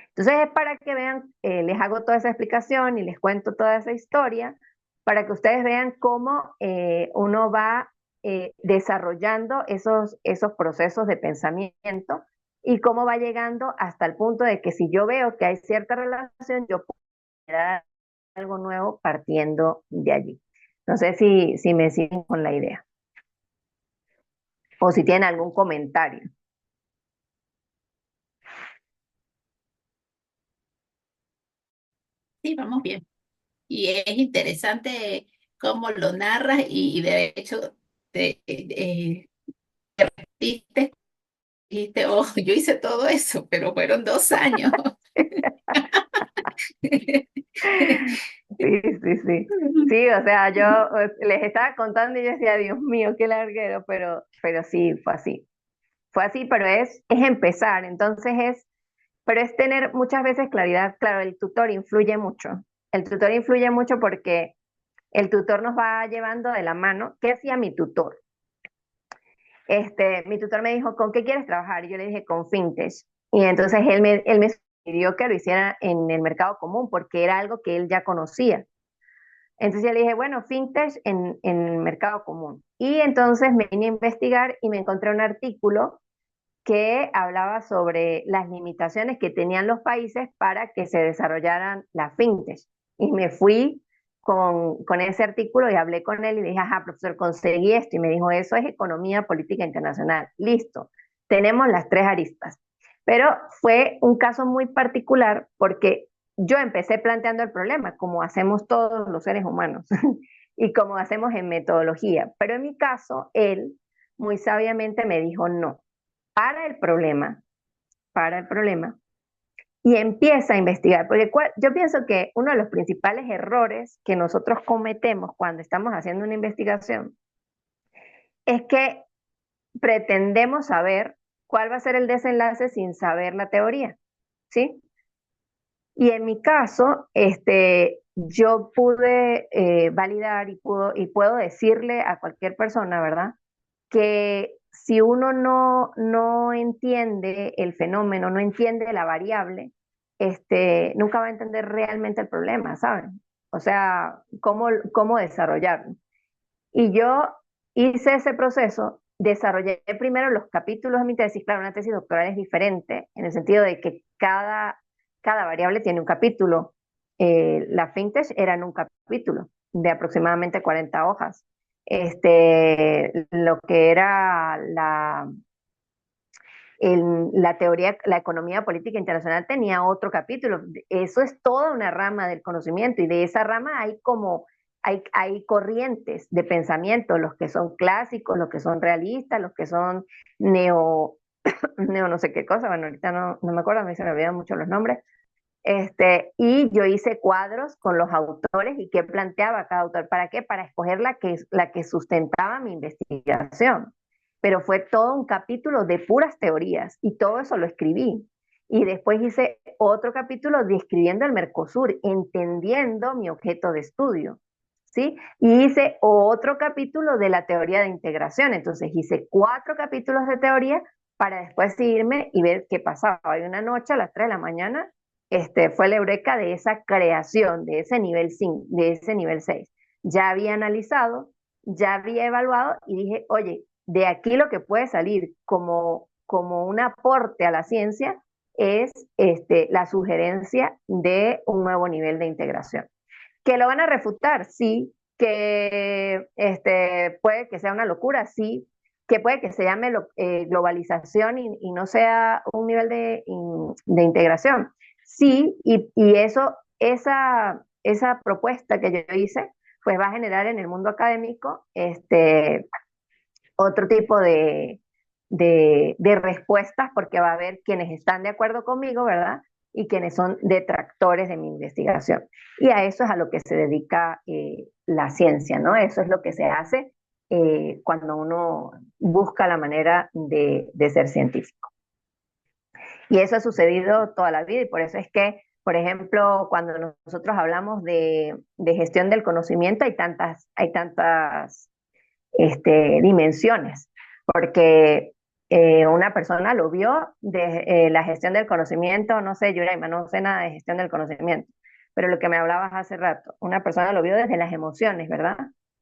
Entonces es para que vean, les hago toda esa explicación y les cuento toda esa historia, para que ustedes vean cómo uno va desarrollando esos procesos de pensamiento y cómo va llegando hasta el punto de que si yo veo que hay cierta relación, yo puedo generar algo nuevo partiendo de allí. No sé si me siguen con la idea o si tienen algún comentario. Sí, vamos bien. Y es interesante cómo lo narras y de hecho dijiste, oh, yo hice todo eso, pero fueron 2 años. Sí, sí, sí. Sí, o sea, yo les estaba contando y yo decía, Dios mío, qué larguero, pero sí, fue así. Fue así, pero es empezar, entonces pero es tener muchas veces claridad. Claro, el tutor influye mucho. El tutor influye mucho porque el tutor nos va llevando de la mano. ¿Qué hacía mi tutor? Mi tutor me dijo, ¿con qué quieres trabajar? Y yo le dije, con fintech. Y entonces él me sugirió que lo hiciera en el mercado común porque era algo que él ya conocía. Entonces yo le dije, bueno, fintech en mercado común. Y entonces me vine a investigar y me encontré un artículo que hablaba sobre las limitaciones que tenían los países para que se desarrollaran las fintech. Y me fui con ese artículo y hablé con él y dije, ajá, profesor, conseguí esto. Y me dijo, eso es economía política internacional. Listo, tenemos las tres aristas. Pero fue un caso muy particular porque yo empecé planteando el problema, como hacemos todos los seres humanos y como hacemos en metodología. Pero en mi caso, él muy sabiamente me dijo, no, para el problema, para el problema, y empieza a investigar. Porque yo pienso que uno de los principales errores que nosotros cometemos cuando estamos haciendo una investigación es que pretendemos saber cuál va a ser el desenlace sin saber la teoría, ¿sí? Y en mi caso, yo pude validar y puedo decirle a cualquier persona, ¿verdad? Que si uno no entiende el fenómeno, no entiende la variable, nunca va a entender realmente el problema, ¿saben? O sea, cómo desarrollarlo. Y yo hice ese proceso, desarrollé primero los capítulos de mi tesis. Claro, una tesis doctoral es diferente en el sentido de que cada variable tiene un capítulo. La fintech era en un capítulo de aproximadamente 40 hojas. Lo que era la teoría, la economía política internacional tenía otro capítulo. Eso es toda una rama del conocimiento y de esa rama hay corrientes de pensamiento, los que son clásicos, los que son realistas, los que son neo, neo no sé qué cosa, bueno, ahorita no me acuerdo, a mí se me olvidan mucho los nombres. Y yo hice cuadros con los autores y qué planteaba cada autor. ¿Para qué? Para escoger la que sustentaba mi investigación. Pero fue todo un capítulo de puras teorías y todo eso lo escribí. Y después hice otro capítulo describiendo el Mercosur, entendiendo mi objeto de estudio. ¿Sí? Y hice otro capítulo de la teoría de integración. Entonces hice 4 capítulos de teoría para después irme y ver qué pasaba. Y una noche a las 3 de la mañana fue la eureka de esa creación, de ese nivel 5, de ese nivel 6. Ya había analizado, ya había evaluado y dije, oye, de aquí lo que puede salir como un aporte a la ciencia es la sugerencia de un nuevo nivel de integración. ¿Que lo van a refutar? Sí. ¿Que puede que sea una locura? Sí. ¿Que puede que se llame globalización y no sea un nivel de integración? Sí, y esa propuesta que yo hice, pues va a generar en el mundo académico otro tipo de respuestas, porque va a haber quienes están de acuerdo conmigo, ¿verdad? Y quienes son detractores de mi investigación. Y a eso es a lo que se dedica la ciencia, ¿no? Eso es lo que se hace cuando uno busca la manera de ser científico. Y eso ha sucedido toda la vida y por eso es que, por ejemplo, cuando nosotros hablamos de gestión del conocimiento, hay tantas dimensiones, porque una persona lo vio de la gestión del conocimiento, no sé, Yuraima, no sé nada de gestión del conocimiento, pero lo que me hablabas hace rato, una persona lo vio desde las emociones, ¿verdad?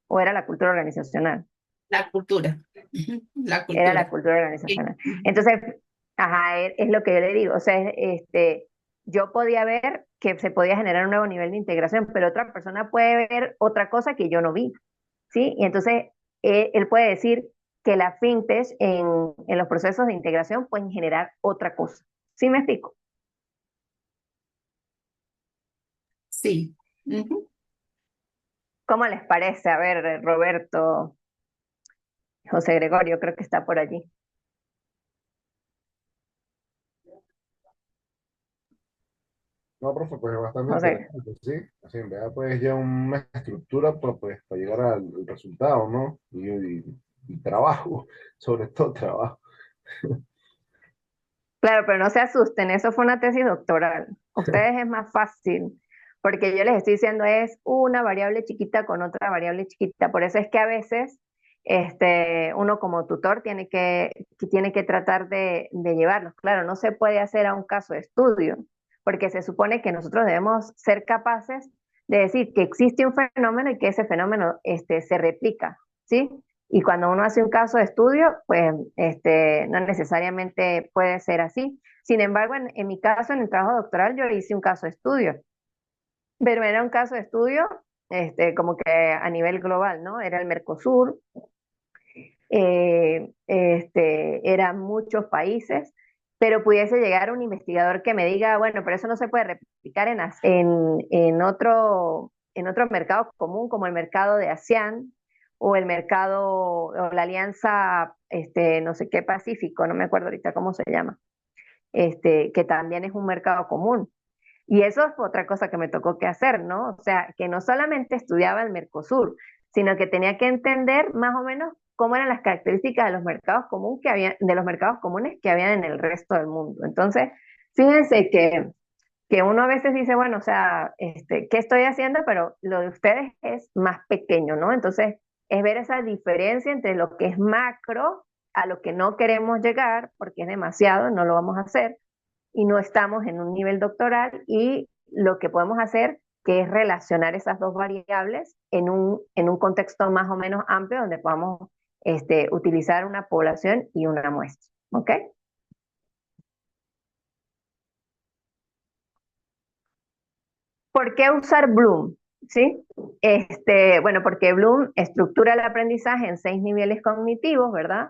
¿O era la cultura organizacional? La cultura. Ujú, la Era la cultura. cultura Sí. organizacional. Ujú. Entonces, ajá, es lo que yo le digo, o sea, yo podía ver que se podía generar un nuevo nivel de integración, pero otra persona puede ver otra cosa que yo no vi, ¿sí? Y entonces él puede decir que la fintech en los procesos de integración pueden generar otra cosa. ¿Sí me explico? Sí. Ujú. ¿Cómo les parece? A ver, Roberto, José Gregorio, creo que está por allí. No, profe, pues es bastante José. interesante, sí. Así en verdad, pues ya una estructura pues, para llegar al resultado, ¿no? Y trabajo, sobre todo trabajo. Claro, pero no se asusten, eso fue una tesis doctoral. Ustedes es más fácil, porque yo les estoy diciendo es una variable chiquita con otra variable chiquita. Por eso es que a veces uno como tutor tiene que tratar de llevarlos. Claro, no se puede hacer a un caso de estudio, porque se supone que nosotros debemos ser capaces de decir que existe un fenómeno y que ese fenómeno se replica, ¿sí? Y cuando uno hace un caso de estudio, pues no necesariamente puede ser así. Sin embargo, en mi caso, en el trabajo doctoral, yo hice un caso de estudio, pero era un caso de estudio como que a nivel global, ¿no? Era el Mercosur, eran muchos países, pero pudiese llegar un investigador que me diga, bueno, pero eso no se puede replicar en otro mercado común, como el mercado de ASEAN o el mercado o la alianza, no sé qué Pacífico, no me acuerdo ahorita cómo se llama, que también es un mercado común. Y eso es otra cosa que me tocó que hacer, ¿no? O sea, que no solamente estudiaba el Mercosur, sino que tenía que entender más o menos cómo eran las características de los mercados comunes de los mercados comunes que habían en el resto del mundo. Entonces, fíjense que uno a veces dice, bueno, o sea, ¿qué estoy haciendo? Pero lo de ustedes es más pequeño, ¿no? Entonces, es ver esa diferencia entre lo que es macro a lo que no queremos llegar, porque es demasiado, no lo vamos a hacer, y no estamos en un nivel doctoral y lo que podemos hacer que es relacionar esas dos variables en un contexto más o menos amplio donde podamos utilizar una población y una muestra. ¿Ok? ¿Por qué usar Bloom? ¿Sí? Bueno, porque Bloom estructura el aprendizaje en 6 niveles cognitivos, ¿verdad?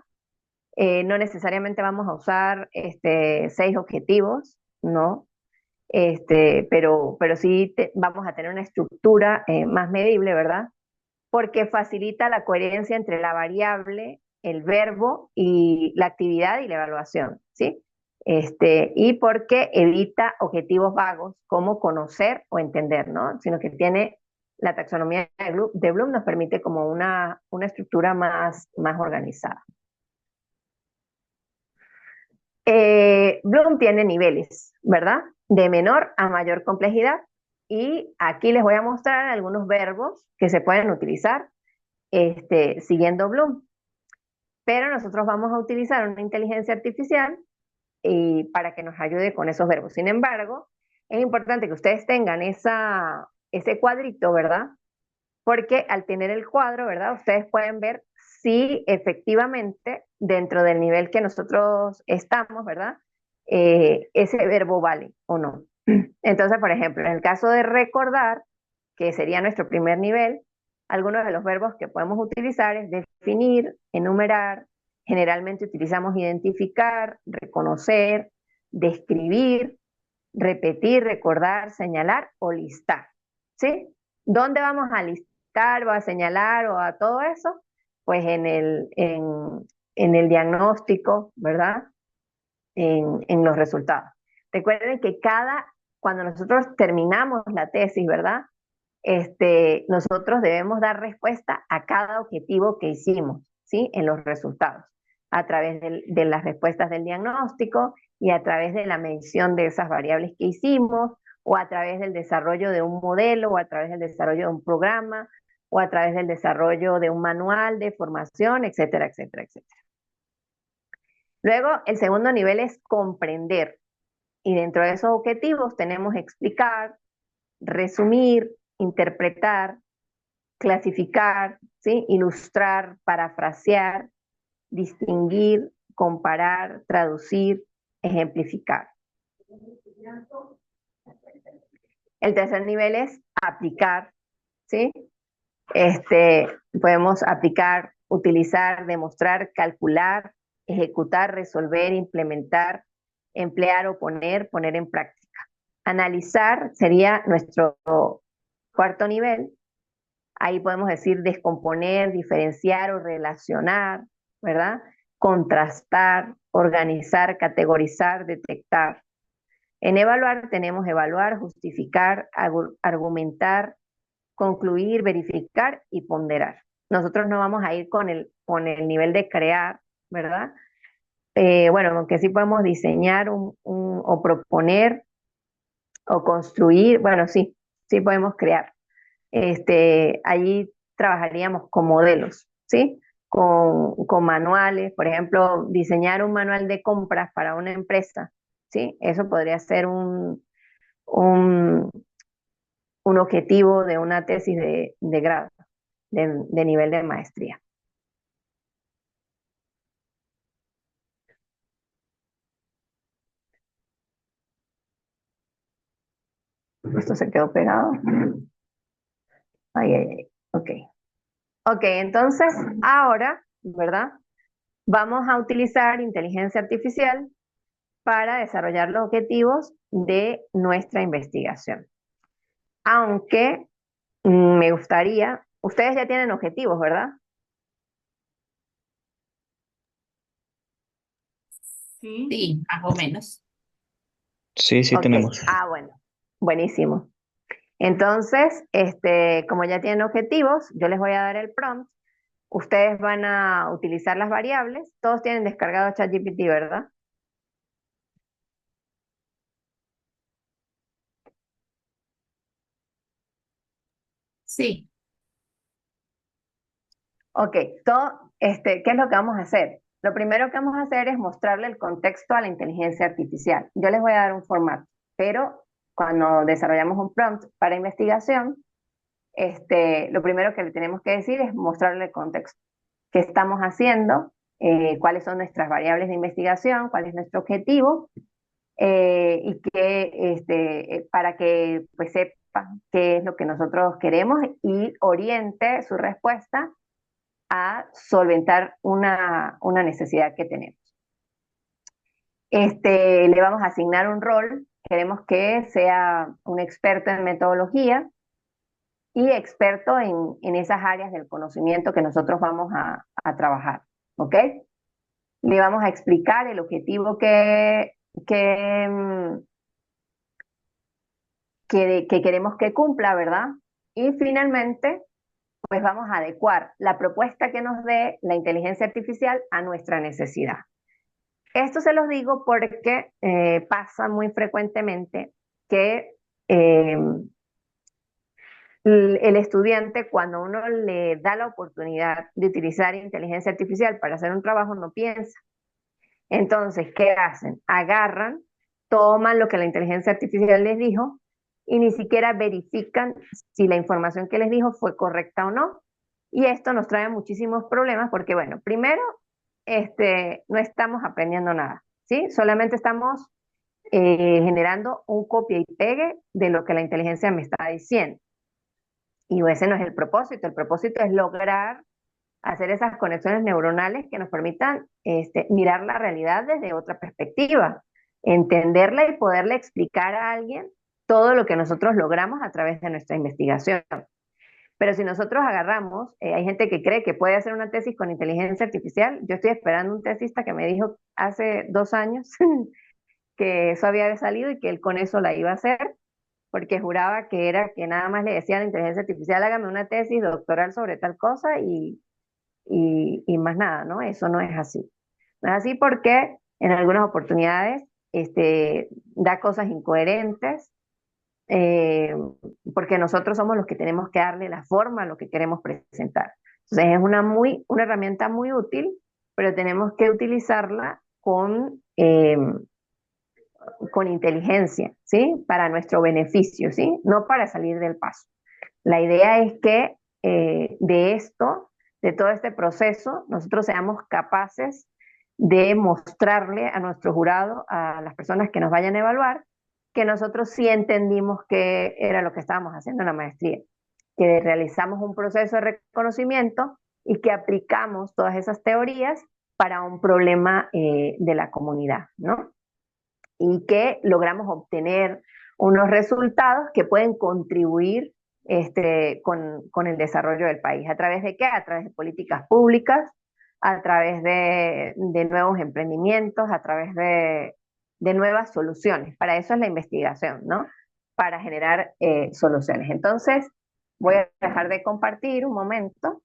No necesariamente vamos a usar 6 objetivos, ¿no? Pero sí vamos a tener una estructura más medible, ¿verdad? Porque facilita la coherencia entre la variable, el verbo y la actividad y la evaluación, ¿sí? Y porque evita objetivos vagos como conocer o entender, ¿no? Sino que tiene la taxonomía de Bloom nos permite como una estructura más organizada. Bloom tiene niveles, ¿verdad? De menor a mayor complejidad. Y aquí les voy a mostrar algunos verbos que se pueden utilizar siguiendo Bloom. Pero nosotros vamos a utilizar una inteligencia artificial para que nos ayude con esos verbos. Sin embargo, es importante que ustedes tengan ese cuadrito, ¿verdad? Porque al tener el cuadro, ¿verdad? Ustedes pueden ver si efectivamente dentro del nivel que nosotros estamos, ¿verdad? Ese verbo vale o no. Entonces, por ejemplo, en el caso de recordar, que sería nuestro primer nivel, algunos de los verbos que podemos utilizar es definir, enumerar, generalmente utilizamos identificar, reconocer, describir, repetir, recordar, señalar o listar. ¿Sí? ¿Dónde vamos a listar o a señalar o a todo eso? Pues en el diagnóstico, ¿verdad? En los resultados. Recuerden que cuando nosotros terminamos la tesis, ¿verdad? Nosotros debemos dar respuesta a cada objetivo que hicimos, ¿sí? En los resultados, a través de las respuestas del diagnóstico y a través de la medición de esas variables que hicimos, o a través del desarrollo de un modelo, o a través del desarrollo de un programa, o a través del desarrollo de un manual de formación, etcétera, etcétera, etcétera. Luego, el segundo nivel es comprender. Y dentro de esos objetivos tenemos explicar, resumir, interpretar, clasificar, ¿sí? Ilustrar, parafrasear, distinguir, comparar, traducir, ejemplificar. El tercer nivel es aplicar, ¿sí? Podemos aplicar, utilizar, demostrar, calcular, ejecutar, resolver, implementar, emplear o poner en práctica. Analizar sería nuestro cuarto nivel. Ahí podemos decir descomponer, diferenciar o relacionar, ¿verdad? Contrastar, organizar, categorizar, detectar. En evaluar tenemos evaluar, justificar, argumentar, concluir, verificar y ponderar. Nosotros no vamos a ir con el nivel de crear, ¿verdad? Bueno, aunque sí podemos diseñar o proponer o construir, bueno, sí, sí podemos crear. Allí trabajaríamos con modelos, ¿sí? Con manuales, por ejemplo, diseñar un manual de compras para una empresa, ¿sí? Eso podría ser un, un objetivo de una tesis de grado, de nivel de maestría. Esto se quedó pegado. Ay, ay, ay. Ok. Ok, entonces ahora, ¿verdad? Vamos a utilizar inteligencia artificial para desarrollar los objetivos de nuestra investigación. Aunque me gustaría, ustedes ya tienen objetivos, ¿verdad? Sí. Sí, más o menos. Sí, sí Ok, tenemos. bueno, buenísimo. Entonces, como ya tienen objetivos, yo les voy a dar el prompt. Ustedes van a utilizar las variables. Todos tienen descargado ChatGPT, ¿verdad? Sí, Ok, ¿qué es lo que vamos a hacer? Lo primero que vamos a hacer es mostrarle el contexto a la inteligencia artificial. Yo les voy a dar un formato, pero cuando desarrollamos un prompt para investigación, lo primero que le tenemos que decir es mostrarle el contexto. ¿Qué estamos haciendo? ¿Cuáles son nuestras variables de investigación? ¿Cuál es nuestro objetivo? Y para que pues sepa qué es lo que nosotros queremos y oriente su respuesta a solventar una necesidad que tenemos. Le vamos a asignar un rol, queremos que sea un experto en metodología y experto en esas áreas del conocimiento que nosotros vamos a trabajar, ¿ok? Le vamos a explicar el objetivo que queremos que cumpla, ¿verdad? Y finalmente, pues vamos a adecuar la propuesta que nos dé la inteligencia artificial a nuestra necesidad. Esto se los digo porque pasa muy frecuentemente que eh, el estudiante, cuando uno le da la oportunidad de utilizar inteligencia artificial para hacer un trabajo, no piensa. Entonces, ¿qué hacen? Agarran, toman lo que la inteligencia artificial les dijo y ni siquiera verifican si la información que les dijo fue correcta o no. Y esto nos trae muchísimos problemas porque, bueno, primero, no estamos aprendiendo nada, ¿sí? Solamente estamos generando un copia y pegue de lo que la inteligencia me está diciendo. Y ese no es el propósito es lograr hacer esas conexiones neuronales que nos permitan mirar la realidad desde otra perspectiva, entenderla y poderle explicar a alguien todo lo que nosotros logramos a través de nuestra investigación. Pero si nosotros agarramos, hay gente que cree que puede hacer una tesis con inteligencia artificial. Yo estoy esperando un tesista que me dijo hace 2 años que eso había salido y que él con eso la iba a hacer, porque juraba que era que nada más le decía a la inteligencia artificial, hágame una tesis doctoral sobre tal cosa y más nada, ¿no? Eso no es así. No es así porque en algunas oportunidades da cosas incoherentes, eh, porque nosotros somos los que tenemos que darle la forma a lo que queremos presentar. Entonces es una herramienta muy útil, pero tenemos que utilizarla con inteligencia, ¿sí? Para nuestro beneficio, ¿sí? No para salir del paso. La idea es que de esto, de todo este proceso, nosotros seamos capaces de mostrarle a nuestro jurado, a las personas que nos vayan a evaluar, que nosotros sí entendimos que era lo que estábamos haciendo en la maestría, que realizamos un proceso de reconocimiento y que aplicamos todas esas teorías para un problema de la comunidad, ¿no? Y que logramos obtener unos resultados que pueden contribuir con el desarrollo del país. ¿A través de qué? A través de políticas públicas, a través de nuevos emprendimientos, a través de nuevas soluciones. Para eso es la investigación, ¿no? Para generar soluciones. Entonces, voy a dejar de compartir un momento.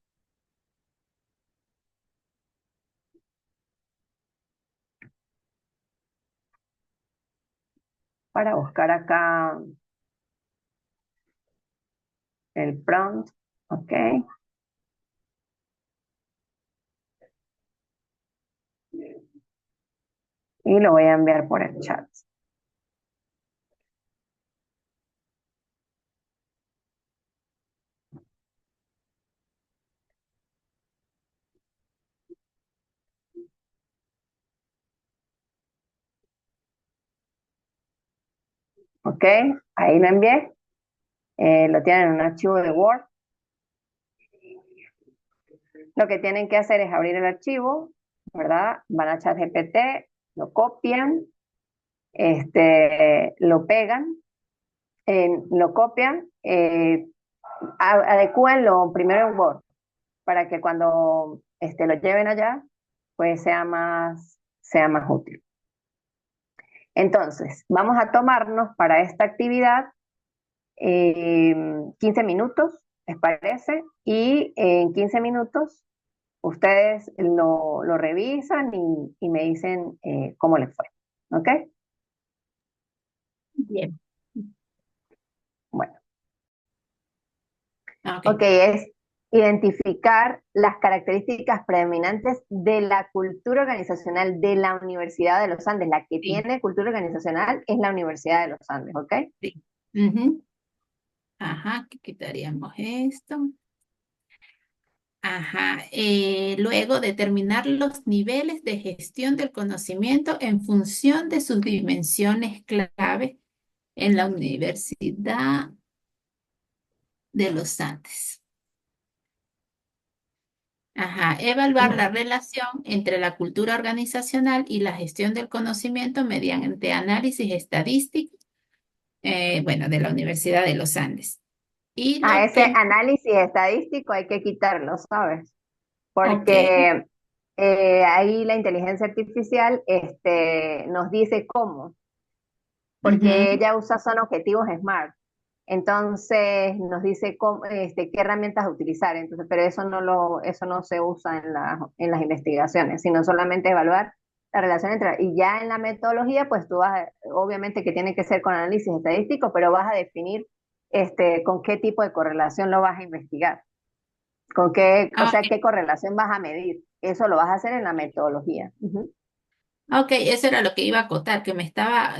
Para buscar acá el prompt, ok. Y lo voy a enviar por el chat. Ok, ahí lo envié. Lo tienen en un archivo de Word. Lo que tienen que hacer es abrir el archivo, ¿verdad? Van a ChatGPT, lo copian, lo pegan, lo copian, adecúenlo primero en Word para que cuando lo lleven allá, pues sea más útil. Entonces, vamos a tomarnos para esta actividad 15 minutos, ¿les parece? Y en 15 minutos ustedes lo revisan y me dicen cómo les fue. ¿Ok? Bien. Bueno. Ok. Ok, es identificar las características predominantes de la cultura organizacional de la Universidad de los Andes. La que Sí, tiene cultura organizacional es la Universidad de los Andes, ¿ok? sí. Ujú. Ajá, aquí quitaríamos esto. Ajá. Luego determinar los niveles de gestión del conocimiento en función de sus dimensiones clave en la Universidad de los Andes. Ajá. Evaluar la relación entre la cultura organizacional y la gestión del conocimiento mediante análisis estadístico, bueno, de la Universidad de los Andes. Y A lo ese que, análisis estadístico hay que quitarlo, ¿sabes? ok, Porque ahí la inteligencia artificial nos dice cómo, porque ujú, ella usa son objetivos SMART. Entonces nos dice qué herramientas utilizar. Entonces, pero eso no se usa en las investigaciones, sino solamente evaluar la relación entre, y ya en la metodología, pues tú obviamente que tiene que ser con análisis estadístico, pero vas a definir con qué tipo de correlación lo vas a investigar, o sea, ok, qué correlación vas a medir. Eso lo vas a hacer en la metodología. Ujú. ok, eso era lo que iba a acotar, que me estaba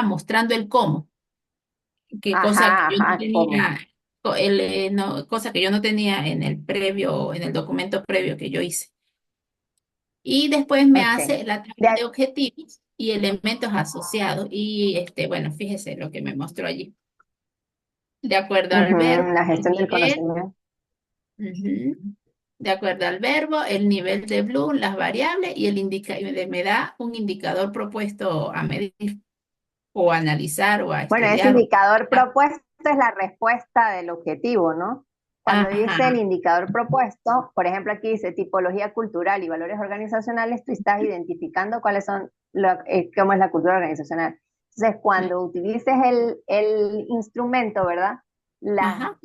mostrando el cómo, que cosa que Ajá, yo no ajá, ¿cómo? tenía, cosa que yo no tenía en el previo, en el documento previo que yo hice. Y después me Ok. hace la tabla de De, objetivos y elementos asociados. Y bueno, fíjese lo que me mostró allí. De acuerdo al ujú, verbo, la el gestión del nivel, conocimiento. ujú, de acuerdo al verbo, el nivel de Bloom, las variables y y me da un indicador propuesto a medir o a analizar o a Bueno, ese estudiar. indicador propuesto es la respuesta del objetivo, ¿no? Cuando dice el Ajá. indicador propuesto, por ejemplo, aquí dice tipología cultural y valores organizacionales, tú estás identificando cuáles son, cómo es la cultura organizacional. Entonces, cuando utilices el instrumento, ¿verdad? Ajá.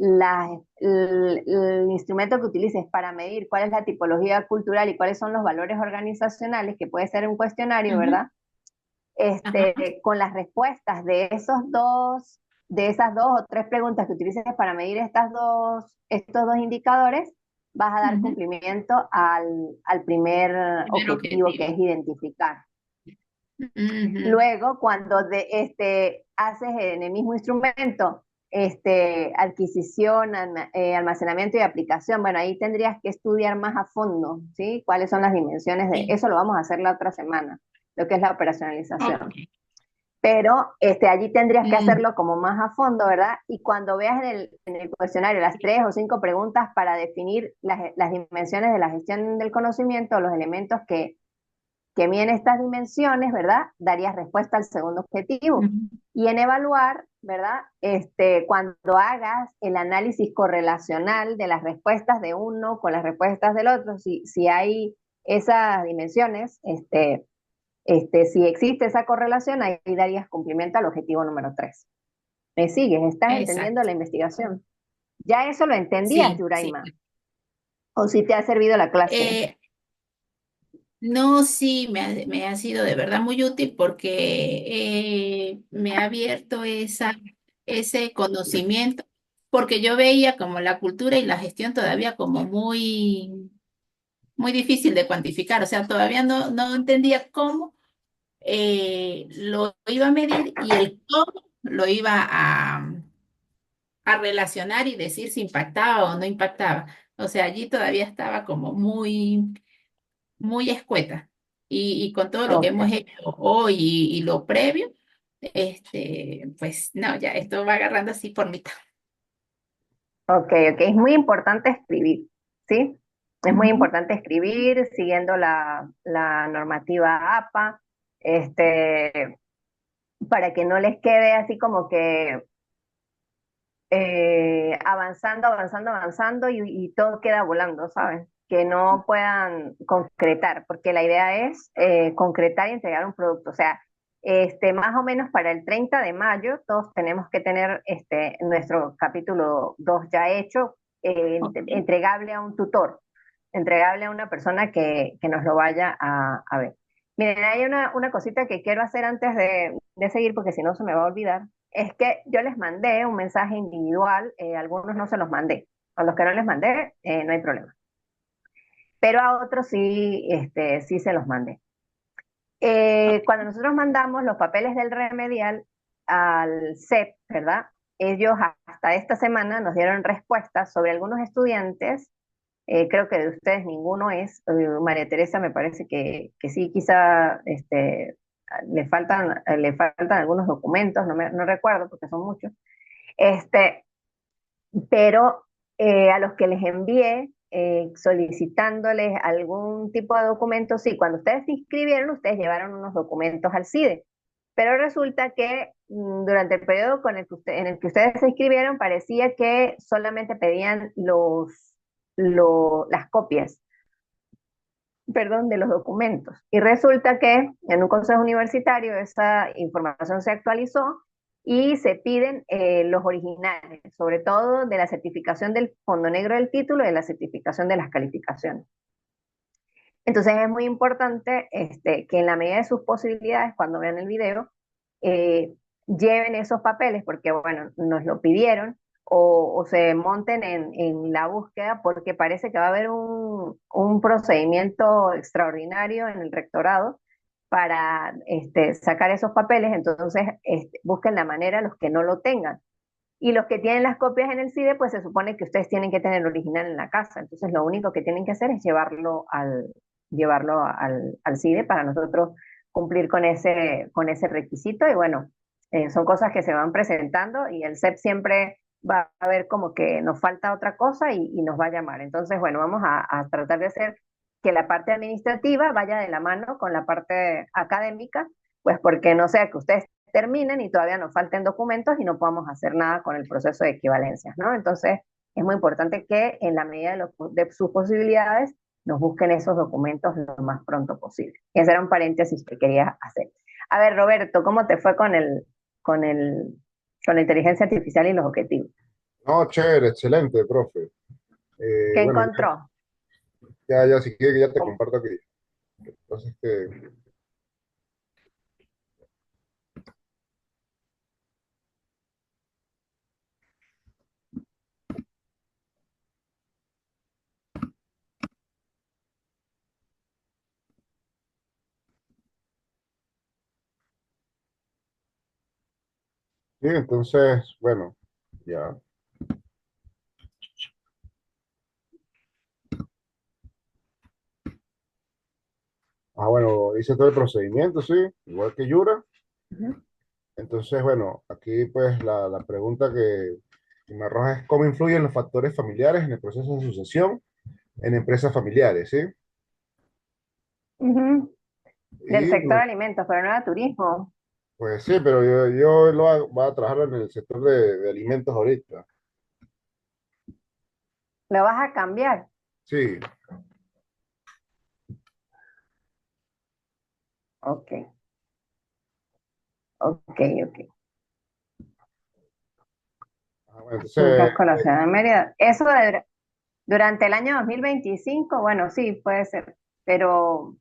El instrumento que utilices para medir cuál es la tipología cultural y cuáles son los valores organizacionales, que puede ser un cuestionario, Ujú, ¿verdad? ajá. Con las respuestas de esas dos o tres preguntas que utilices para medir estos dos indicadores, vas a dar Ujú. cumplimiento al primer Primer objetivo, que objetivo. es identificar. Ujú, Luego, cuando haces en el mismo instrumento adquisición, almacenamiento y aplicación, bueno, ahí tendrías que estudiar más a fondo, ¿sí? ¿Cuáles son las dimensiones de sí. eso? Lo vamos a hacer la otra semana, lo que es la operacionalización. Ok. Pero allí tendrías que Mm, hacerlo como más a fondo, ¿verdad? Y cuando veas en el cuestionario las 3 o 5 preguntas para definir las dimensiones de la gestión del conocimiento, los elementos que miden estas dimensiones, ¿verdad? Darías respuesta al segundo objetivo. ujú, Y en evaluar, ¿verdad? Cuando hagas el análisis correlacional de las respuestas de uno con las respuestas del otro, si hay esas dimensiones, Si existe esa correlación, ahí darías cumplimiento al objetivo número 3. ¿Me sigues? ¿Estás entendiendo Exacto. la investigación? ¿Ya eso lo entendías, Sí, sí. Yuraima? ¿O si te ha servido la clase? Eh, no, sí, me ha sido de verdad muy útil porque me ha abierto ese conocimiento, porque yo veía como la cultura y la gestión todavía como muy difícil de cuantificar, o sea, todavía no entendía cómo lo iba a medir y el cómo lo iba a relacionar y decir si impactaba o no impactaba. O sea, allí todavía estaba como muy escueta. Y con todo lo que Ok, hemos hecho hoy y lo previo, pues no, ya esto va agarrando así por mitad. ok. Es muy importante escribir, ¿sí? Es muy Ujú. importante escribir siguiendo la normativa APA, este, para que no les quede así como que avanzando y todo queda volando, ¿sabes? Que no puedan concretar, porque la idea es concretar y entregar un producto. O sea, más o menos para el 30 de mayo todos tenemos que tener nuestro capítulo 2 ya hecho, Ok. entregable a un tutor, entregable a una persona que nos lo vaya a ver. Miren, hay una cosita que quiero hacer antes de seguir, porque si no se me va a olvidar. Es que yo les mandé un mensaje individual, a algunos no se los mandé. A los que no les mandé, no hay problema. Pero a otros sí, sí se los mandé. Cuando nosotros mandamos los papeles del remedial al CEP, ¿verdad? Ellos hasta esta semana nos dieron respuestas sobre algunos estudiantes. Creo que de ustedes ninguno es. María Teresa me parece que sí, quizá le faltan algunos documentos, no recuerdo porque son muchos. Este, pero a los que les envié solicitándoles algún tipo de documento, sí, cuando ustedes se inscribieron, ustedes llevaron unos documentos al CIDE, pero resulta que durante el periodo en el que ustedes se inscribieron parecía que solamente pedían las copias, perdón, de los documentos. Y resulta que en un consejo universitario esa información se actualizó y se piden los originales, sobre todo de la certificación del fondo negro del título y de la certificación de las calificaciones. Entonces es muy importante que en la medida de sus posibilidades, cuando vean el video, eh, lleven esos papeles, porque bueno, nos lo pidieron, o se monten en la búsqueda, porque parece que va a haber un procedimiento extraordinario en el rectorado para sacar esos papeles. Entonces busquen la manera los que no lo tengan. Y los que tienen las copias en el CIDE, pues se supone que ustedes tienen que tener el original en la casa. Entonces lo único que tienen que hacer es llevarlo al CIDE para nosotros cumplir con ese requisito. Y bueno, son cosas que se van presentando y el CEP siempre va a ver como que nos falta otra cosa y nos va a llamar. Entonces, bueno, vamos a tratar de hacer que la parte administrativa vaya de la mano con la parte académica, pues porque no sea que ustedes terminen y todavía nos falten documentos y no podamos hacer nada con el proceso de equivalencias, ¿no? Entonces, es muy importante que en la medida de sus posibilidades nos busquen esos documentos lo más pronto posible. Ese era un paréntesis que quería hacer. A ver, Roberto, ¿cómo te fue con el, con la inteligencia artificial y los objetivos? No, chévere, excelente, profe. ¿Qué Bueno, encontró? ya, si quiere que ya te ¿Cómo? comparto aquí. Entonces, sí, entonces, bueno, ya. Bueno, hice todo el procedimiento, sí, igual que Yura. Ujú. Entonces, bueno, aquí pues la pregunta que me arroja es cómo influyen los factores familiares en el proceso de sucesión en empresas familiares, ¿sí? Ujú. Del Y sector alimentos, pero no era turismo. pues sí, pero yo voy a trabajar en el sector de alimentos ahorita. ¿Lo vas a cambiar? Sí, Ok, ok, ok. Bueno, entonces, Fincas con la ciudad de Mérida. Durante el año 2025, bueno, sí, puede ser, pero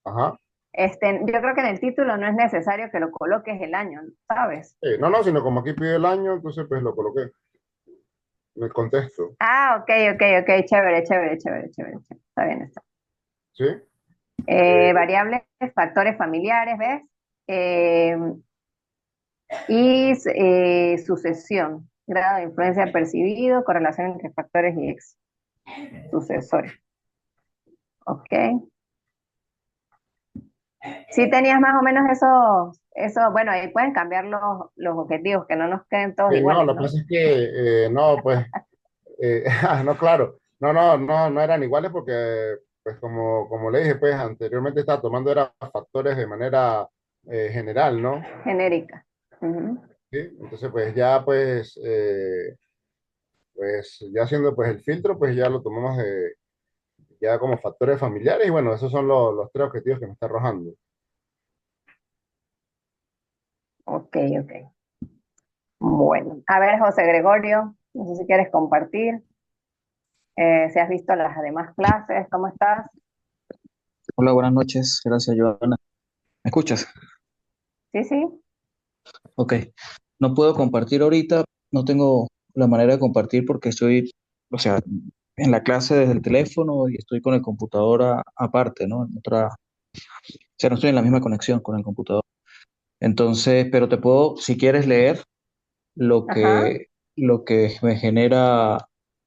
ajá. yo creo que en el título no es necesario que lo coloques el año, ¿sabes? No, no, sino como aquí pide el año, entonces pues lo coloqué en el contexto. Ah, ok, ok, ok, chévere, chévere, chévere, chévere, chévere. Está bien, está. ¿Sí? Eh, Variables, factores familiares, ¿ves? Eh, sucesión, grado de influencia percibido, correlación entre factores y ex sucesores. Ok. Sí tenías más o menos eso, bueno, ahí pueden cambiar los objetivos, que no nos queden todos no, iguales, lo que ¿no? pasa es que, no, pues, no, claro, no, no, no, no eran iguales porque, pues, como le dije, pues, anteriormente estaba tomando era factores de manera general, ¿no? Genérica. Ujú. ¿Sí? Entonces, pues, ya haciendo, pues, el filtro, pues, ya lo tomamos ya como factores familiares y, bueno, esos son los tres objetivos que me está arrojando. Ok, ok. Bueno, a ver, José Gregorio, no sé si quieres compartir, si has visto las demás clases, ¿cómo estás? Hola, buenas noches. Gracias, Joana. ¿Me escuchas? Sí, sí. Ok. No puedo compartir ahorita, no tengo la manera de compartir porque estoy, o sea, en la clase desde el teléfono y estoy con el computador aparte, ¿no? O sea, no estoy en la misma conexión con el computador. Entonces, pero te puedo, si quieres leer lo Ajá. que, lo que me genera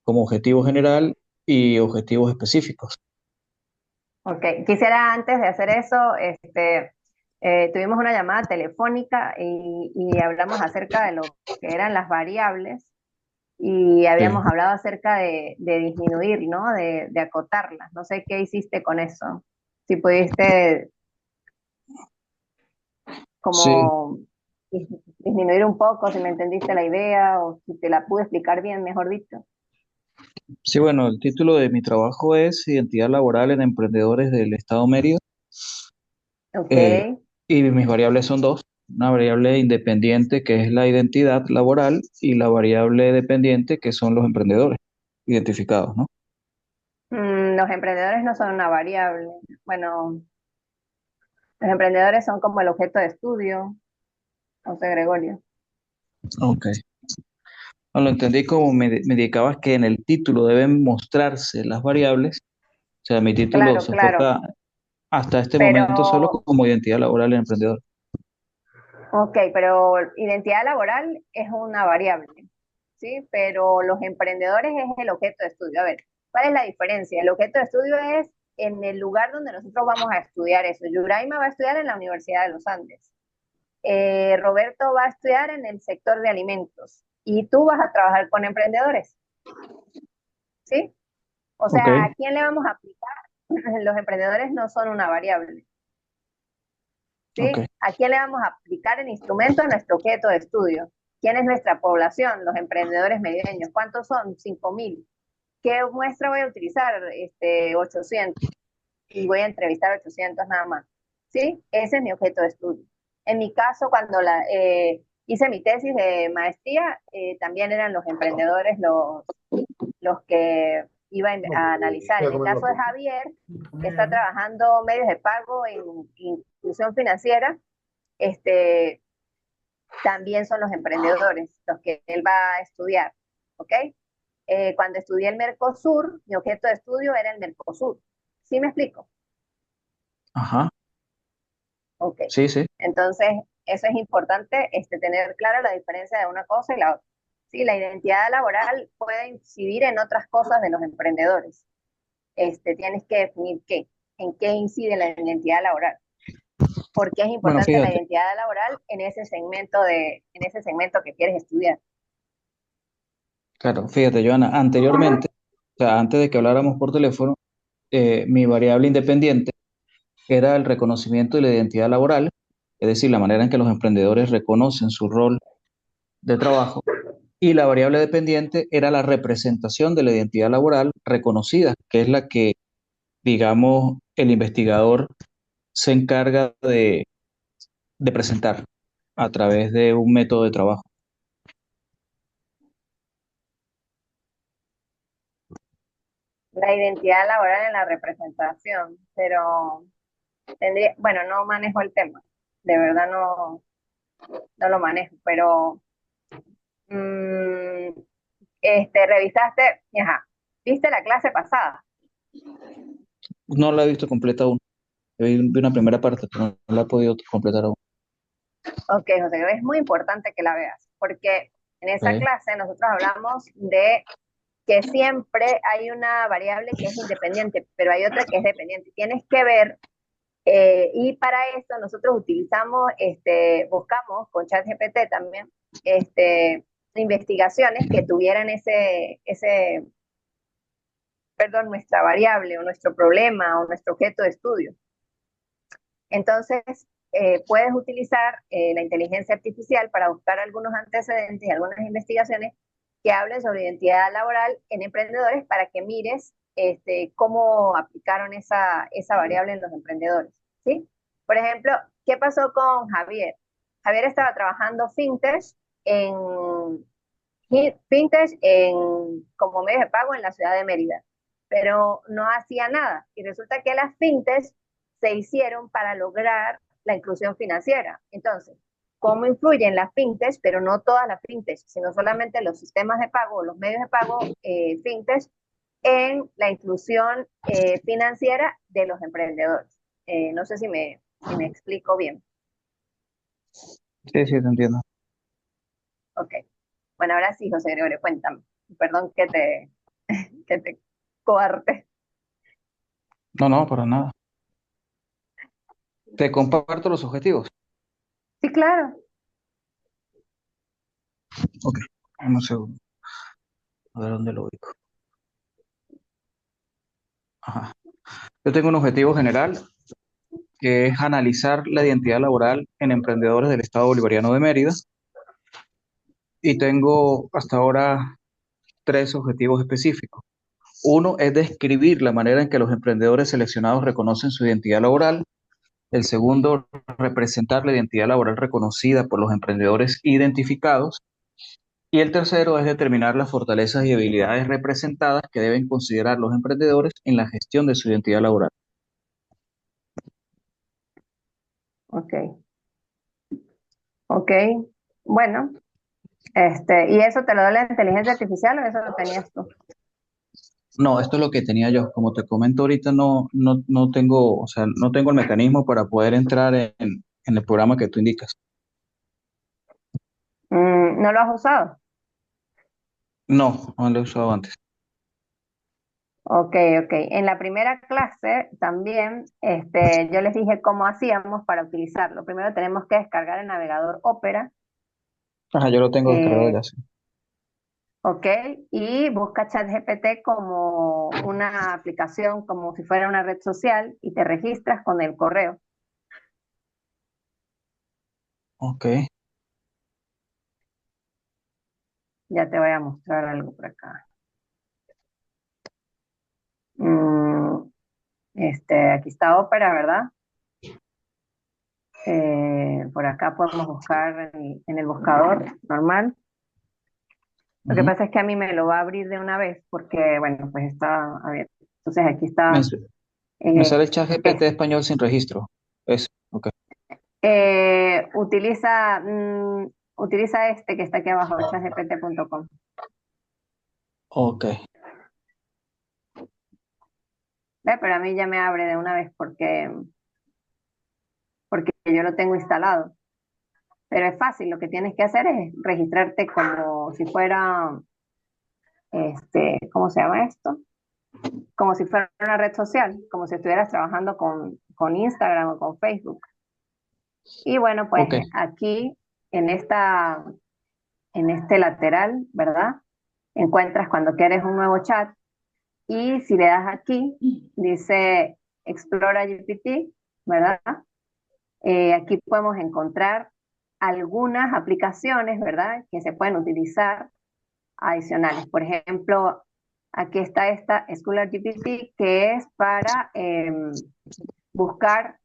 como objetivo general y objetivos específicos. Ok, quisiera antes de hacer eso, tuvimos una llamada telefónica y hablamos acerca de lo que eran las variables y Sí. habíamos hablado acerca de disminuir, ¿no? De acotarlas. No sé qué hiciste con eso. Si pudiste Sí, como disminuir un poco, si me entendiste la idea o si te la pude explicar bien, mejor dicho. sí, bueno, el título de mi trabajo es Identidad Laboral en Emprendedores del Estado Mérida. Ok, eh, y mis variables son dos, una variable independiente que es la identidad laboral y la variable dependiente que son los emprendedores identificados, ¿no? Los emprendedores no son una variable. Bueno, los emprendedores son como el objeto de estudio, José Gregorio. Ok. No, lo entendí como me indicabas que en el título deben mostrarse las variables, o sea, mi título Claro, se claro, enfoca hasta este momento solo pero, como identidad laboral en emprendedor. ok, pero identidad laboral es una variable, ¿sí? Pero los emprendedores es el objeto de estudio. A ver, ¿cuál es la diferencia? El objeto de estudio es en el lugar donde nosotros vamos a estudiar eso. Yuraima va a estudiar en la Universidad de los Andes. Roberto va a estudiar en el sector de alimentos y tú vas a trabajar con emprendedores, ¿sí? O Ok, sea, ¿a quién le vamos a aplicar? Los emprendedores no son una variable, ok. ¿sí? ¿A quién le vamos a aplicar el instrumento a nuestro objeto de estudio? ¿Quién es nuestra población? Los emprendedores medianos. ¿Cuántos son? 5.000. ¿Qué muestra voy a utilizar? 800. Y voy a entrevistar 800 nada más. ¿Sí? Ese es mi objeto de estudio. En mi caso, cuando hice mi tesis de maestría, también eran los emprendedores los que iba a analizar. Voy a En el comer caso de rápido. Javier, que está trabajando medios de pago en inclusión financiera, este, también son los emprendedores los que él va a estudiar, ¿ok? Cuando estudié el Mercosur, mi objeto de estudio era el Mercosur. ¿Sí me explico? Ajá, Ok. sí, sí, Entonces, eso es importante, tener clara la diferencia de una cosa y la otra. Sí, la identidad laboral puede incidir en otras cosas de los emprendedores. Tienes que definir qué, en qué incide la identidad laboral. ¿Por qué es bueno, importante la fíjate, identidad laboral en ese segmento que quieres estudiar? claro, fíjate, Joana, anteriormente, o sea, antes de que habláramos por teléfono, mi variable independiente era el reconocimiento de la identidad laboral, es decir, la manera en que los emprendedores reconocen su rol de trabajo, y la variable dependiente era la representación de la identidad laboral reconocida, que es la que digamos, el investigador se encarga de presentar a través de un método de trabajo. La identidad laboral en la representación, pero tendría, bueno, no manejo el tema, de verdad no lo manejo, pero mm, revisaste, ajá, viste la clase pasada. No la he visto completa aún. Vi una primera parte, pero no la he podido completar aún. Ok, José, es muy importante que la veas, porque en esa Ok. clase nosotros hablamos de que siempre hay una variable que es independiente, pero hay otra que es dependiente. Tienes que ver, y para eso nosotros utilizamos, buscamos con ChatGPT también, investigaciones que tuvieran perdón, nuestra variable o nuestro problema o nuestro objeto de estudio. Entonces, puedes utilizar la inteligencia artificial para buscar algunos antecedentes y algunas investigaciones que hablen sobre identidad laboral en emprendedores para que mires cómo aplicaron esa variable en los emprendedores, ¿sí? Por ejemplo, ¿qué pasó con Javier? Javier estaba trabajando en, como medio de pago en la ciudad de Mérida, pero no hacía nada. Y resulta que las fintech se hicieron para lograr la inclusión financiera. Entonces, ¿cómo influyen las fintech, pero no todas las fintech, sino solamente los sistemas de pago, los medios de pago fintech, en la inclusión financiera de los emprendedores? No sé si me explico bien. Sí, sí, te entiendo. Ok. Bueno, ahora sí, José Gregorio, cuéntame. Perdón que te coarte. No, no, para nada. Te comparto los objetivos. Sí, claro. Ok, dame un segundo. A ver dónde lo ubico. Ajá. Yo tengo un objetivo general que es analizar la identidad laboral en emprendedores del Estado Bolivariano de Mérida y tengo hasta ahora tres objetivos específicos. Uno es describir la manera en que los emprendedores seleccionados reconocen su identidad laboral. El segundo, representar la identidad laboral reconocida por los emprendedores identificados. Y el tercero es determinar las fortalezas y habilidades representadas que deben considerar los emprendedores en la gestión de su identidad laboral. Ok, ok. Bueno, ¿y eso te lo da la inteligencia artificial o eso lo tenías tú? No, esto es lo que tenía yo. Como te comento ahorita, no tengo, o sea, no tengo el mecanismo para poder entrar en el programa que tú indicas. ¿No lo has usado? No lo he usado antes. Ok, ok. En la primera clase también yo les dije cómo hacíamos para utilizarlo. Primero tenemos que descargar el navegador Opera, Ajá, yo lo tengo descargado eh, ya, sí. ok, y busca ChatGPT como una aplicación, como si fuera una red social, y te registras con el correo. Ok. Ya te voy a mostrar algo por acá. Mm, aquí está Opera, ¿verdad? Por acá podemos buscar en el buscador normal. Lo que Ujú. pasa es que a mí me lo va a abrir de una vez porque, bueno, pues está abierto. Entonces aquí Me, está. me eh, sale el chat GPT es- español sin registro. Es, ok. utiliza este que está aquí abajo, chatgpt.com. Ok. ¿Ve? Pero a mí ya me abre de una vez porque yo lo tengo instalado. Pero es fácil, lo que tienes que hacer es registrarte como si fuera, ¿cómo se llama esto? Como si fuera una red social, como si estuvieras trabajando con Instagram o con Facebook. Y bueno, pues Ok. aquí en en este lateral, ¿verdad? Encuentras cuando quieres un nuevo chat y si le das aquí, dice Explora GPT, ¿verdad? Aquí podemos encontrar algunas aplicaciones, ¿verdad? Que se pueden utilizar adicionales. Por ejemplo, Aquí está esta Scholar GPT, que es para buscar,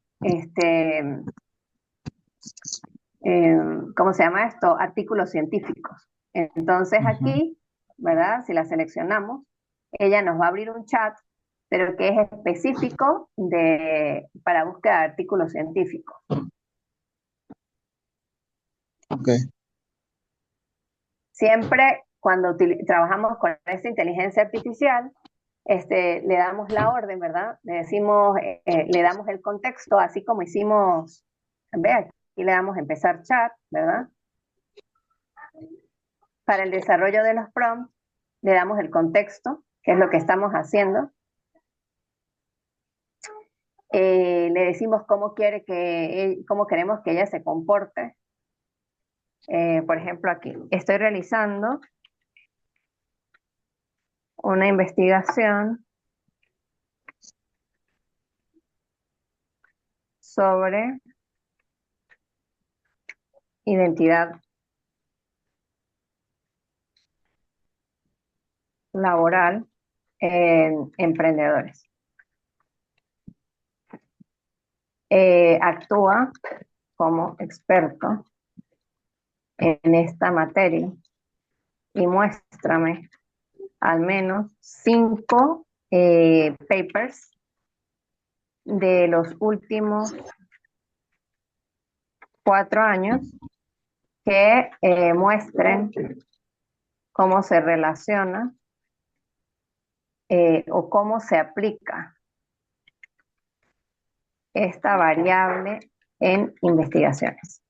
¿cómo se llama esto? Artículos científicos. Entonces Ujú. aquí, ¿verdad? Si la seleccionamos, ella nos va a abrir un chat, pero que es específico para búsqueda de artículos científicos. Ok. Siempre cuando trabajamos con esta inteligencia artificial, le damos la orden, ¿verdad? Le decimos, le damos el contexto, así como hicimos, ve, aquí le damos empezar chat, ¿verdad? Para el desarrollo de los prompts, le damos el contexto, que es lo que estamos haciendo. Le decimos cómo cómo queremos que ella se comporte. Por ejemplo, aquí estoy realizando una investigación sobre identidad laboral en emprendedores. Actúa como experto en esta materia y muéstrame al menos 5 papers de los últimos 4 años que muestren cómo se relaciona o cómo se aplica esta variable en investigaciones.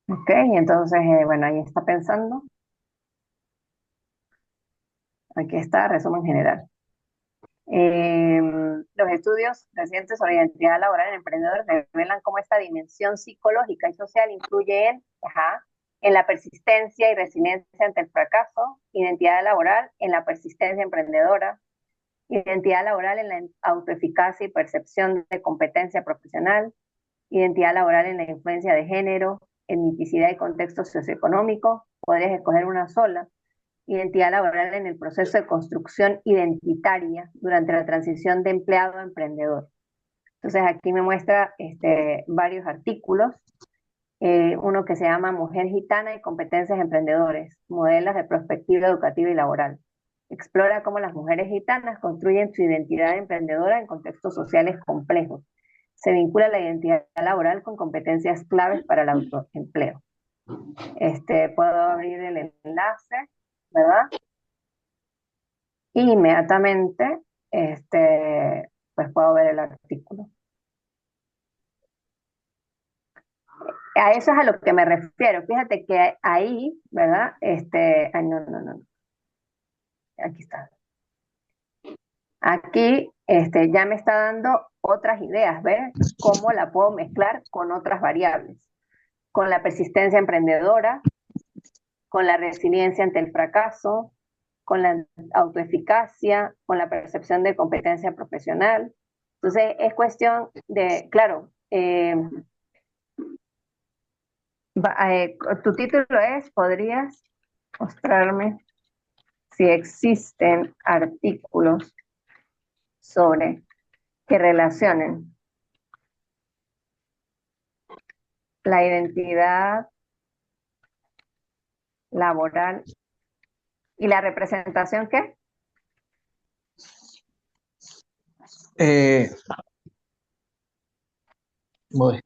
Ok, entonces, bueno, ahí está pensando. Aquí está, resumen general. Los estudios recientes sobre identidad laboral en emprendedores revelan cómo esta dimensión psicológica y social influye en la persistencia y resiliencia ante el fracaso, identidad laboral en la persistencia emprendedora, identidad laboral en la autoeficacia y percepción de competencia profesional, identidad laboral en la influencia de género, etnicidad y contexto socioeconómico. Podrías escoger una sola. Identidad laboral en el proceso de construcción identitaria durante la transición de empleado a emprendedor. Entonces aquí me muestra varios artículos, uno que se llama Mujer Gitana y Competencias Emprendedores, Modelos de Perspectiva Educativa y Laboral. Explora cómo las mujeres gitanas construyen su identidad emprendedora en contextos sociales complejos. Se vincula la identidad laboral con competencias claves para el autoempleo. Puedo abrir el enlace, ¿verdad? Y inmediatamente, pues puedo ver el artículo. A eso es a lo que me refiero. Fíjate que ahí, ¿verdad? Ay, no. Aquí está. Aquí, ya me está dando otras ideas, ¿ves? Cómo la puedo mezclar con otras variables. Con la persistencia emprendedora, con la resiliencia ante el fracaso, con la autoeficacia, con la percepción de competencia profesional. Entonces, es cuestión de, claro, tu título es, ¿podrías mostrarme si existen artículos sobre que relacionen la identidad laboral y la representación qué? Voy.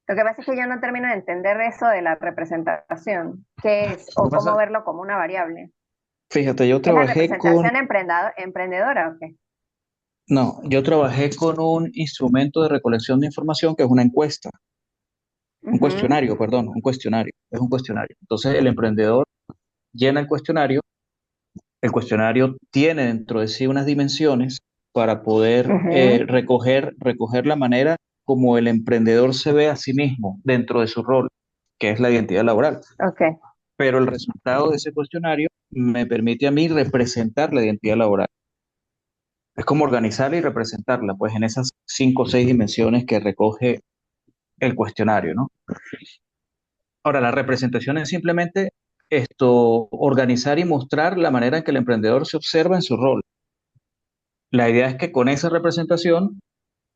Lo que pasa es que yo no termino de entender eso de la representación, qué es, Lo o que cómo pasa, verlo como una variable. fíjate, yo ¿Es la trabajé con, representación emprendedora o qué? no, yo trabajé con un instrumento de recolección de información que es una encuesta, un Ujú. cuestionario, perdón, un cuestionario, es un cuestionario. Entonces el emprendedor llena el cuestionario tiene dentro de sí unas dimensiones para poder Ujú. recoger la manera como el emprendedor se ve a sí mismo dentro de su rol, que es la identidad laboral. Ok, Pero el resultado de ese cuestionario me permite a mí representar la identidad laboral. Es como organizarla y representarla, pues en esas 5 o 6 dimensiones que recoge el cuestionario, ¿no? Ahora, la representación es simplemente organizar y mostrar la manera en que el emprendedor se observa en su rol. La idea es que con esa representación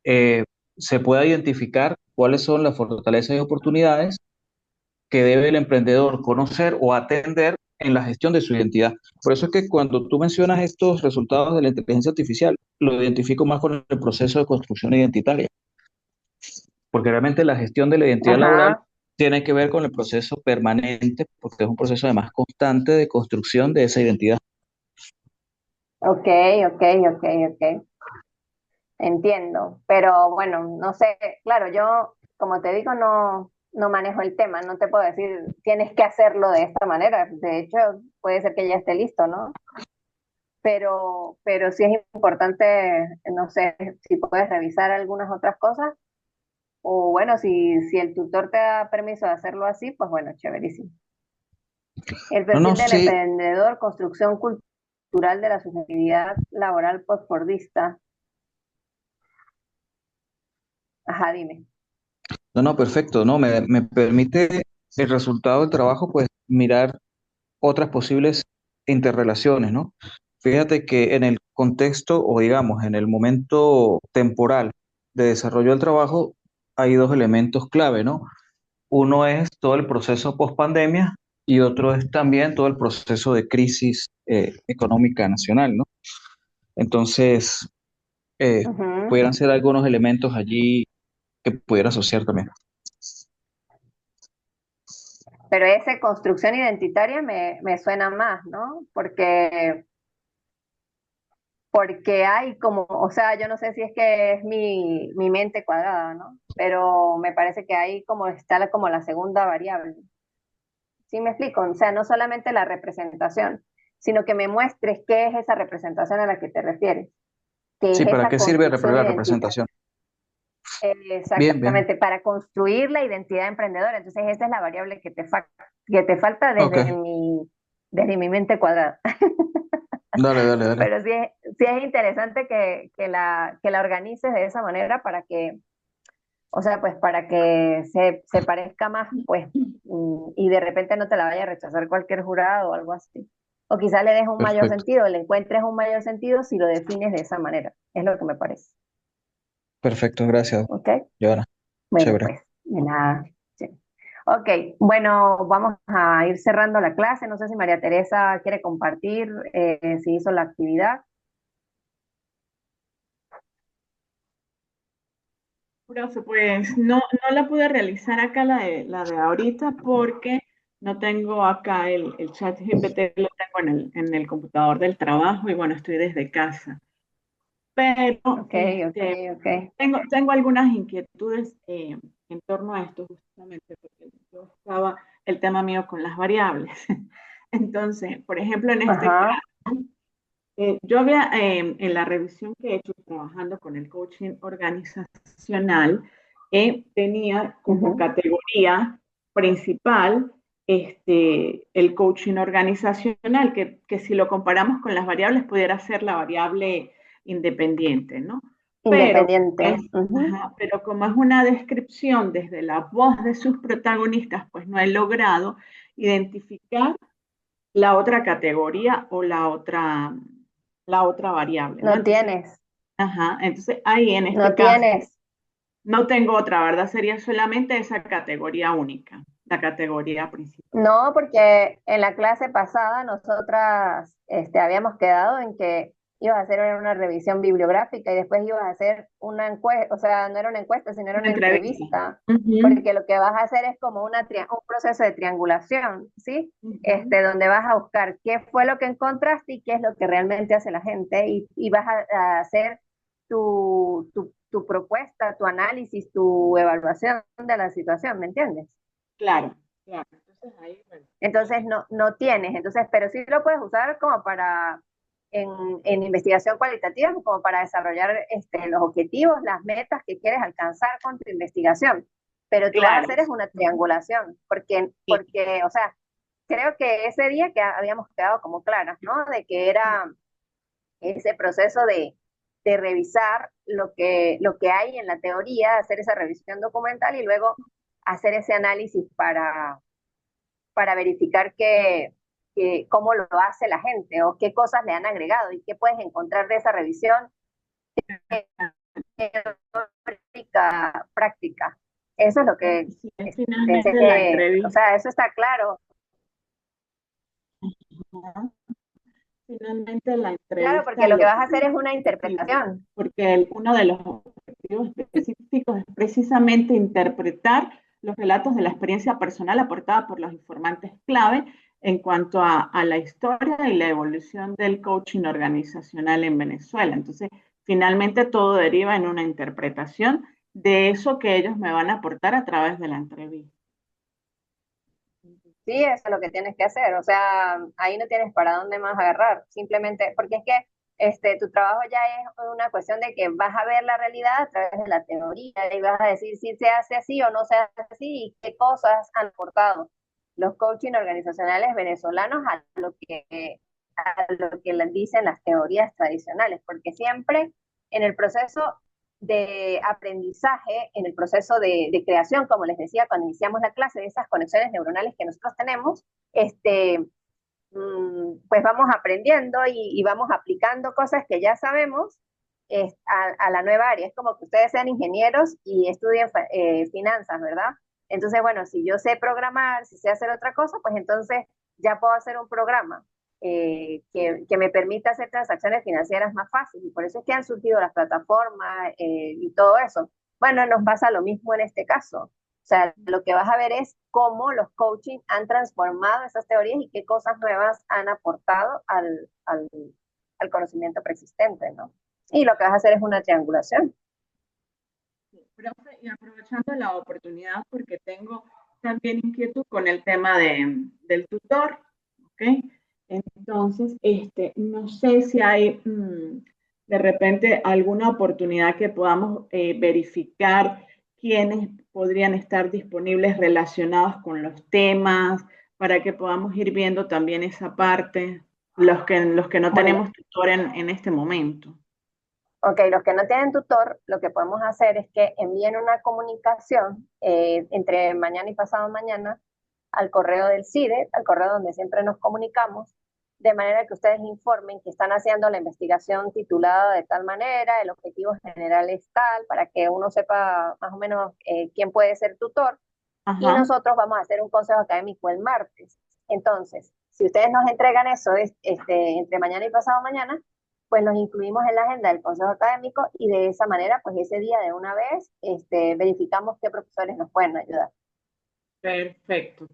eh, se pueda identificar cuáles son las fortalezas y oportunidades que debe el emprendedor conocer o atender en la gestión de su identidad. Por eso es que cuando tú mencionas estos resultados de la inteligencia artificial, lo identifico más con el proceso de construcción identitaria, porque realmente la gestión de la identidad laboral Ajá, tiene que ver con el proceso permanente, porque es un proceso además constante de construcción de esa identidad. ok, ok, ok, ok. Entiendo, pero bueno, no sé, claro, yo, como te digo, no manejo el tema, no te puedo decir, tienes que hacerlo de esta manera. De hecho, puede ser que ya esté listo, ¿no? Pero sí es importante, no sé, si puedes revisar algunas otras cosas, o bueno, si el tutor te da permiso de hacerlo así, pues bueno, chéverísimo. El No, no, perfil del sí, emprendedor, construcción cultural de la sustentabilidad laboral postfordista. Ajá, dime. no, no, perfecto, no, me permite el resultado del trabajo, pues mirar otras posibles interrelaciones, ¿no? Fíjate que en el contexto o digamos en el momento temporal de desarrollo del trabajo hay dos elementos clave, ¿no? Uno es todo el proceso post pandemia y otro es también todo el proceso de crisis económica nacional, ¿no? Entonces, eh, Ujú. pudieran ser algunos elementos allí que pudiera asociar también. Pero esa construcción identitaria me suena más, ¿no? Porque hay como, o sea, yo no sé si es que es mi mente cuadrada, ¿no? Pero me parece que ahí como está como la segunda variable. ¿Sí me explico? O sea, no solamente la representación, sino que me muestres qué es esa representación a la que te refieres, que Sí, es ¿para esa qué sirve construcción la identitaria. representación? Bien, bien. Exactamente, para construir la identidad emprendedora. Entonces, esa es la variable que te falta Ok, desde mi mente cuadrada. dale, dale, dale. Pero sí es interesante que la organices de esa manera para que, o sea, pues para que se parezca más, pues, y de repente no te la vaya a rechazar cualquier jurado o algo así. O quizá le des un mayor Perfecto, sentido, le encuentres un mayor sentido si lo defines de esa manera. Es lo que me parece. perfecto, gracias, ¿Ok? Joana. Bueno, Chévere. pues, de nada. Sí. Ok, bueno, vamos a ir cerrando la clase. No sé si María Teresa quiere compartir si hizo la actividad. Profe, pues no la pude realizar acá la de ahorita porque no tengo acá el chat GPT, lo tengo en el computador del trabajo y bueno, estoy desde casa. Pero Ok, ok, ok. tengo algunas inquietudes en torno a esto justamente porque yo estaba el tema mío con las variables. Entonces, por ejemplo, en este Ajá, caso, yo había, en la revisión que he hecho trabajando con el coaching organizacional, tenía como ujú. categoría principal el coaching organizacional, que si lo comparamos con las variables pudiera ser la variable independiente, ¿no? Pero, Independiente. Ujú. pero como es una descripción desde la voz de sus protagonistas, pues no he logrado identificar la otra categoría o la otra variable, ¿no? No Entonces, tienes, ajá, entonces ahí en este no caso tienes. no tengo otra, ¿verdad? Sería solamente esa categoría única, la categoría principal. No, porque en la clase pasada nosotras habíamos quedado en que ibas a hacer una revisión bibliográfica y después ibas a hacer una encuesta, o sea, no era una encuesta, sino era Una una entrevista. entrevista, Ujú, porque lo que vas a hacer es como un proceso de triangulación, ¿sí? ujú. Donde vas a buscar qué fue lo que encontraste y qué es lo que realmente hace la gente y vas a hacer tu propuesta, tu análisis, tu evaluación de la situación, ¿me entiendes? Claro, claro. Entonces ahí, bueno, Entonces no tienes, entonces, pero sí lo puedes usar como en investigación cualitativa, como para desarrollar los objetivos, las metas que quieres alcanzar con tu investigación. Pero tú vas a claro, hacer es una triangulación, sí. o sea, creo que ese día que habíamos quedado como claras, ¿no? De que era ese proceso de revisar lo que hay en la teoría, hacer esa revisión documental y luego hacer ese análisis para verificar cómo lo hace la gente o qué cosas le han agregado y qué puedes encontrar de esa revisión práctica. Eso es lo que, Sí, es finalmente la o entrevista. sea, eso está claro. Ajá. Finalmente la Claro, entrevista porque es lo que lo vas a hacer es una objetivo, interpretación. porque uno de los objetivos específicos es precisamente interpretar los relatos de la experiencia personal aportada por los informantes clave en cuanto a la historia y la evolución del coaching organizacional en Venezuela. Entonces, finalmente todo deriva en una interpretación de eso que ellos me van a aportar a través de la entrevista. Sí, eso es lo que tienes que hacer. O sea, ahí no tienes para dónde más agarrar. Simplemente, porque es que tu trabajo ya es una cuestión de que vas a ver la realidad a través de la teoría y vas a decir si se hace así o no se hace así y qué cosas han aportado los coaching organizacionales venezolanos a lo que les dicen las teorías tradicionales. Porque siempre en el proceso de aprendizaje, en el proceso de creación, como les decía cuando iniciamos la clase, de esas conexiones neuronales que nosotros tenemos, pues vamos aprendiendo y vamos aplicando cosas que ya sabemos a la nueva área. Es como que ustedes sean ingenieros y estudien finanzas, ¿verdad? Entonces, bueno, si yo sé programar, si sé hacer otra cosa, pues entonces ya puedo hacer un programa que me permita hacer transacciones financieras más fáciles. Y por eso es que han surgido las plataformas y todo eso. Bueno, nos pasa lo mismo en este caso. O sea, lo que vas a ver es cómo los coaching han transformado esas teorías y qué cosas nuevas han aportado al conocimiento preexistente, ¿no? Y lo que vas a hacer es una triangulación. Profe, y aprovechando la oportunidad porque tengo también inquietud con el tema del tutor, ¿ok? Entonces, no sé si hay de repente alguna oportunidad que podamos verificar quiénes podrían estar disponibles relacionados con los temas, para que podamos ir viendo también esa parte, los que no Bueno, tenemos tutor en este momento. ok, los que no tienen tutor, lo que podemos hacer es que envíen una comunicación entre mañana y pasado mañana al correo del CIDE, al correo donde siempre nos comunicamos, de manera que ustedes informen que están haciendo la investigación titulada de tal manera, el objetivo general es tal, para que uno sepa más o menos quién puede ser tutor, y Ajá. nosotros vamos a hacer un consejo académico el martes. Entonces, si ustedes nos entregan eso entre mañana y pasado mañana, pues nos incluimos en la agenda del consejo académico y de esa manera, pues ese día de una vez verificamos qué profesores nos pueden ayudar. Perfecto.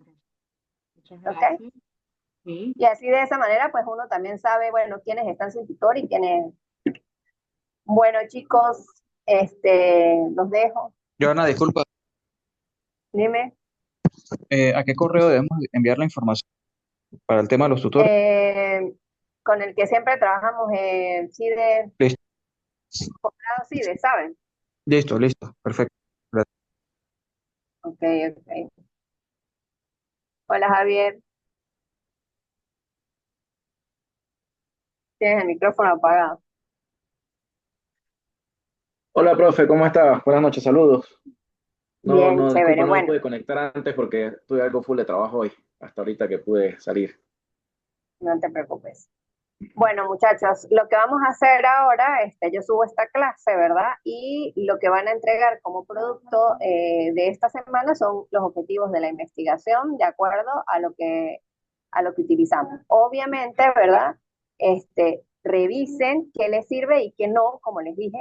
Muchas ¿Ok? gracias. Sí. Y así de esa manera, pues uno también sabe, bueno, quiénes están sin tutor y quiénes... Bueno, chicos, los dejo. Joana, disculpa, Dime. ¿a qué correo debemos enviar la información para el tema de los tutores? Eh, con el que siempre trabajamos, CIDE, Listo, posgrado CIDE, ¿saben? listo, listo, perfecto. Gracias. Ok, ok. Hola, Javier. Tienes el micrófono apagado. Hola, profe, ¿cómo estás? Buenas noches, saludos. No, Bien, no, chévere. disculpa, no me Bueno, pude conectar antes porque tuve algo full de trabajo hoy, hasta ahorita que pude salir. no te preocupes. Bueno, muchachos, lo que vamos a hacer ahora, yo subo esta clase, ¿verdad? Y lo que van a entregar como producto de esta semana son los objetivos de la investigación de acuerdo a lo que utilizamos. Obviamente, ¿verdad? Revisen qué les sirve y qué no, como les dije.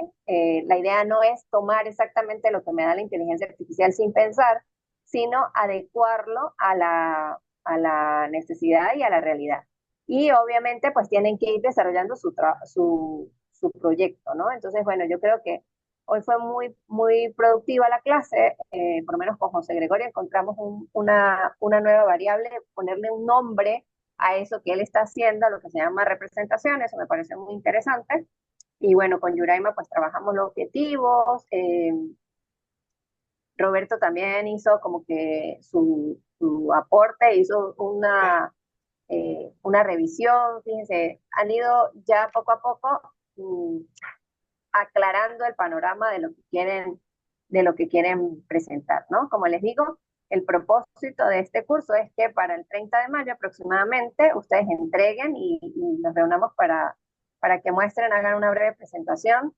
La idea no es tomar exactamente lo que me da la inteligencia artificial sin pensar, sino adecuarlo a la necesidad y a la realidad. Y obviamente pues tienen que ir desarrollando su proyecto, ¿no? Entonces, bueno, yo creo que hoy fue muy, muy productiva la clase, por lo menos con José Gregorio encontramos una nueva variable, ponerle un nombre a eso que él está haciendo, a lo que se llama representación, eso me parece muy interesante. Y bueno, con Yuraima pues trabajamos los objetivos, Roberto también hizo como que su aporte, hizo una revisión, fíjense, han ido ya poco a poco aclarando el panorama de lo que quieren presentar, ¿no? Como les digo, el propósito de este curso es que para el 30 de mayo aproximadamente ustedes entreguen y nos reunamos para que muestren, hagan una breve presentación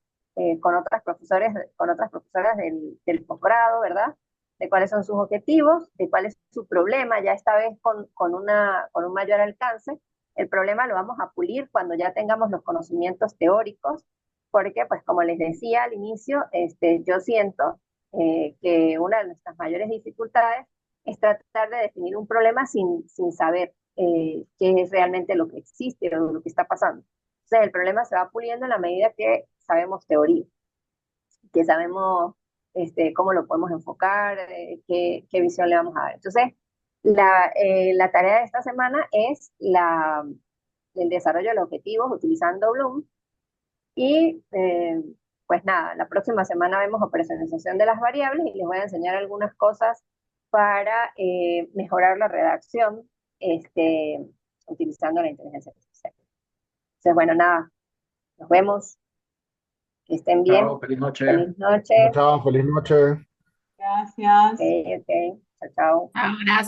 con con otras profesoras del posgrado, ¿verdad? De cuáles son sus objetivos, de cuál es su problema, ya esta vez con un mayor alcance. El problema lo vamos a pulir cuando ya tengamos los conocimientos teóricos, porque, pues, como les decía al inicio, yo siento que una de nuestras mayores dificultades es tratar de definir un problema sin saber qué es realmente lo que existe o lo que está pasando. Entonces, el problema se va puliendo en la medida que sabemos teoría, que sabemos cómo lo podemos enfocar, qué visión le vamos a dar. Entonces, la tarea de esta semana es el desarrollo de los objetivos utilizando Bloom y pues nada, la próxima semana vemos operacionalización de las variables y les voy a enseñar algunas cosas para mejorar la redacción utilizando la inteligencia artificial. Entonces, bueno, nada, nos vemos, que estén bien, Chao, feliz noche. feliz noche, Chao, feliz noche. Gracias. ok, chao, chao. Ahora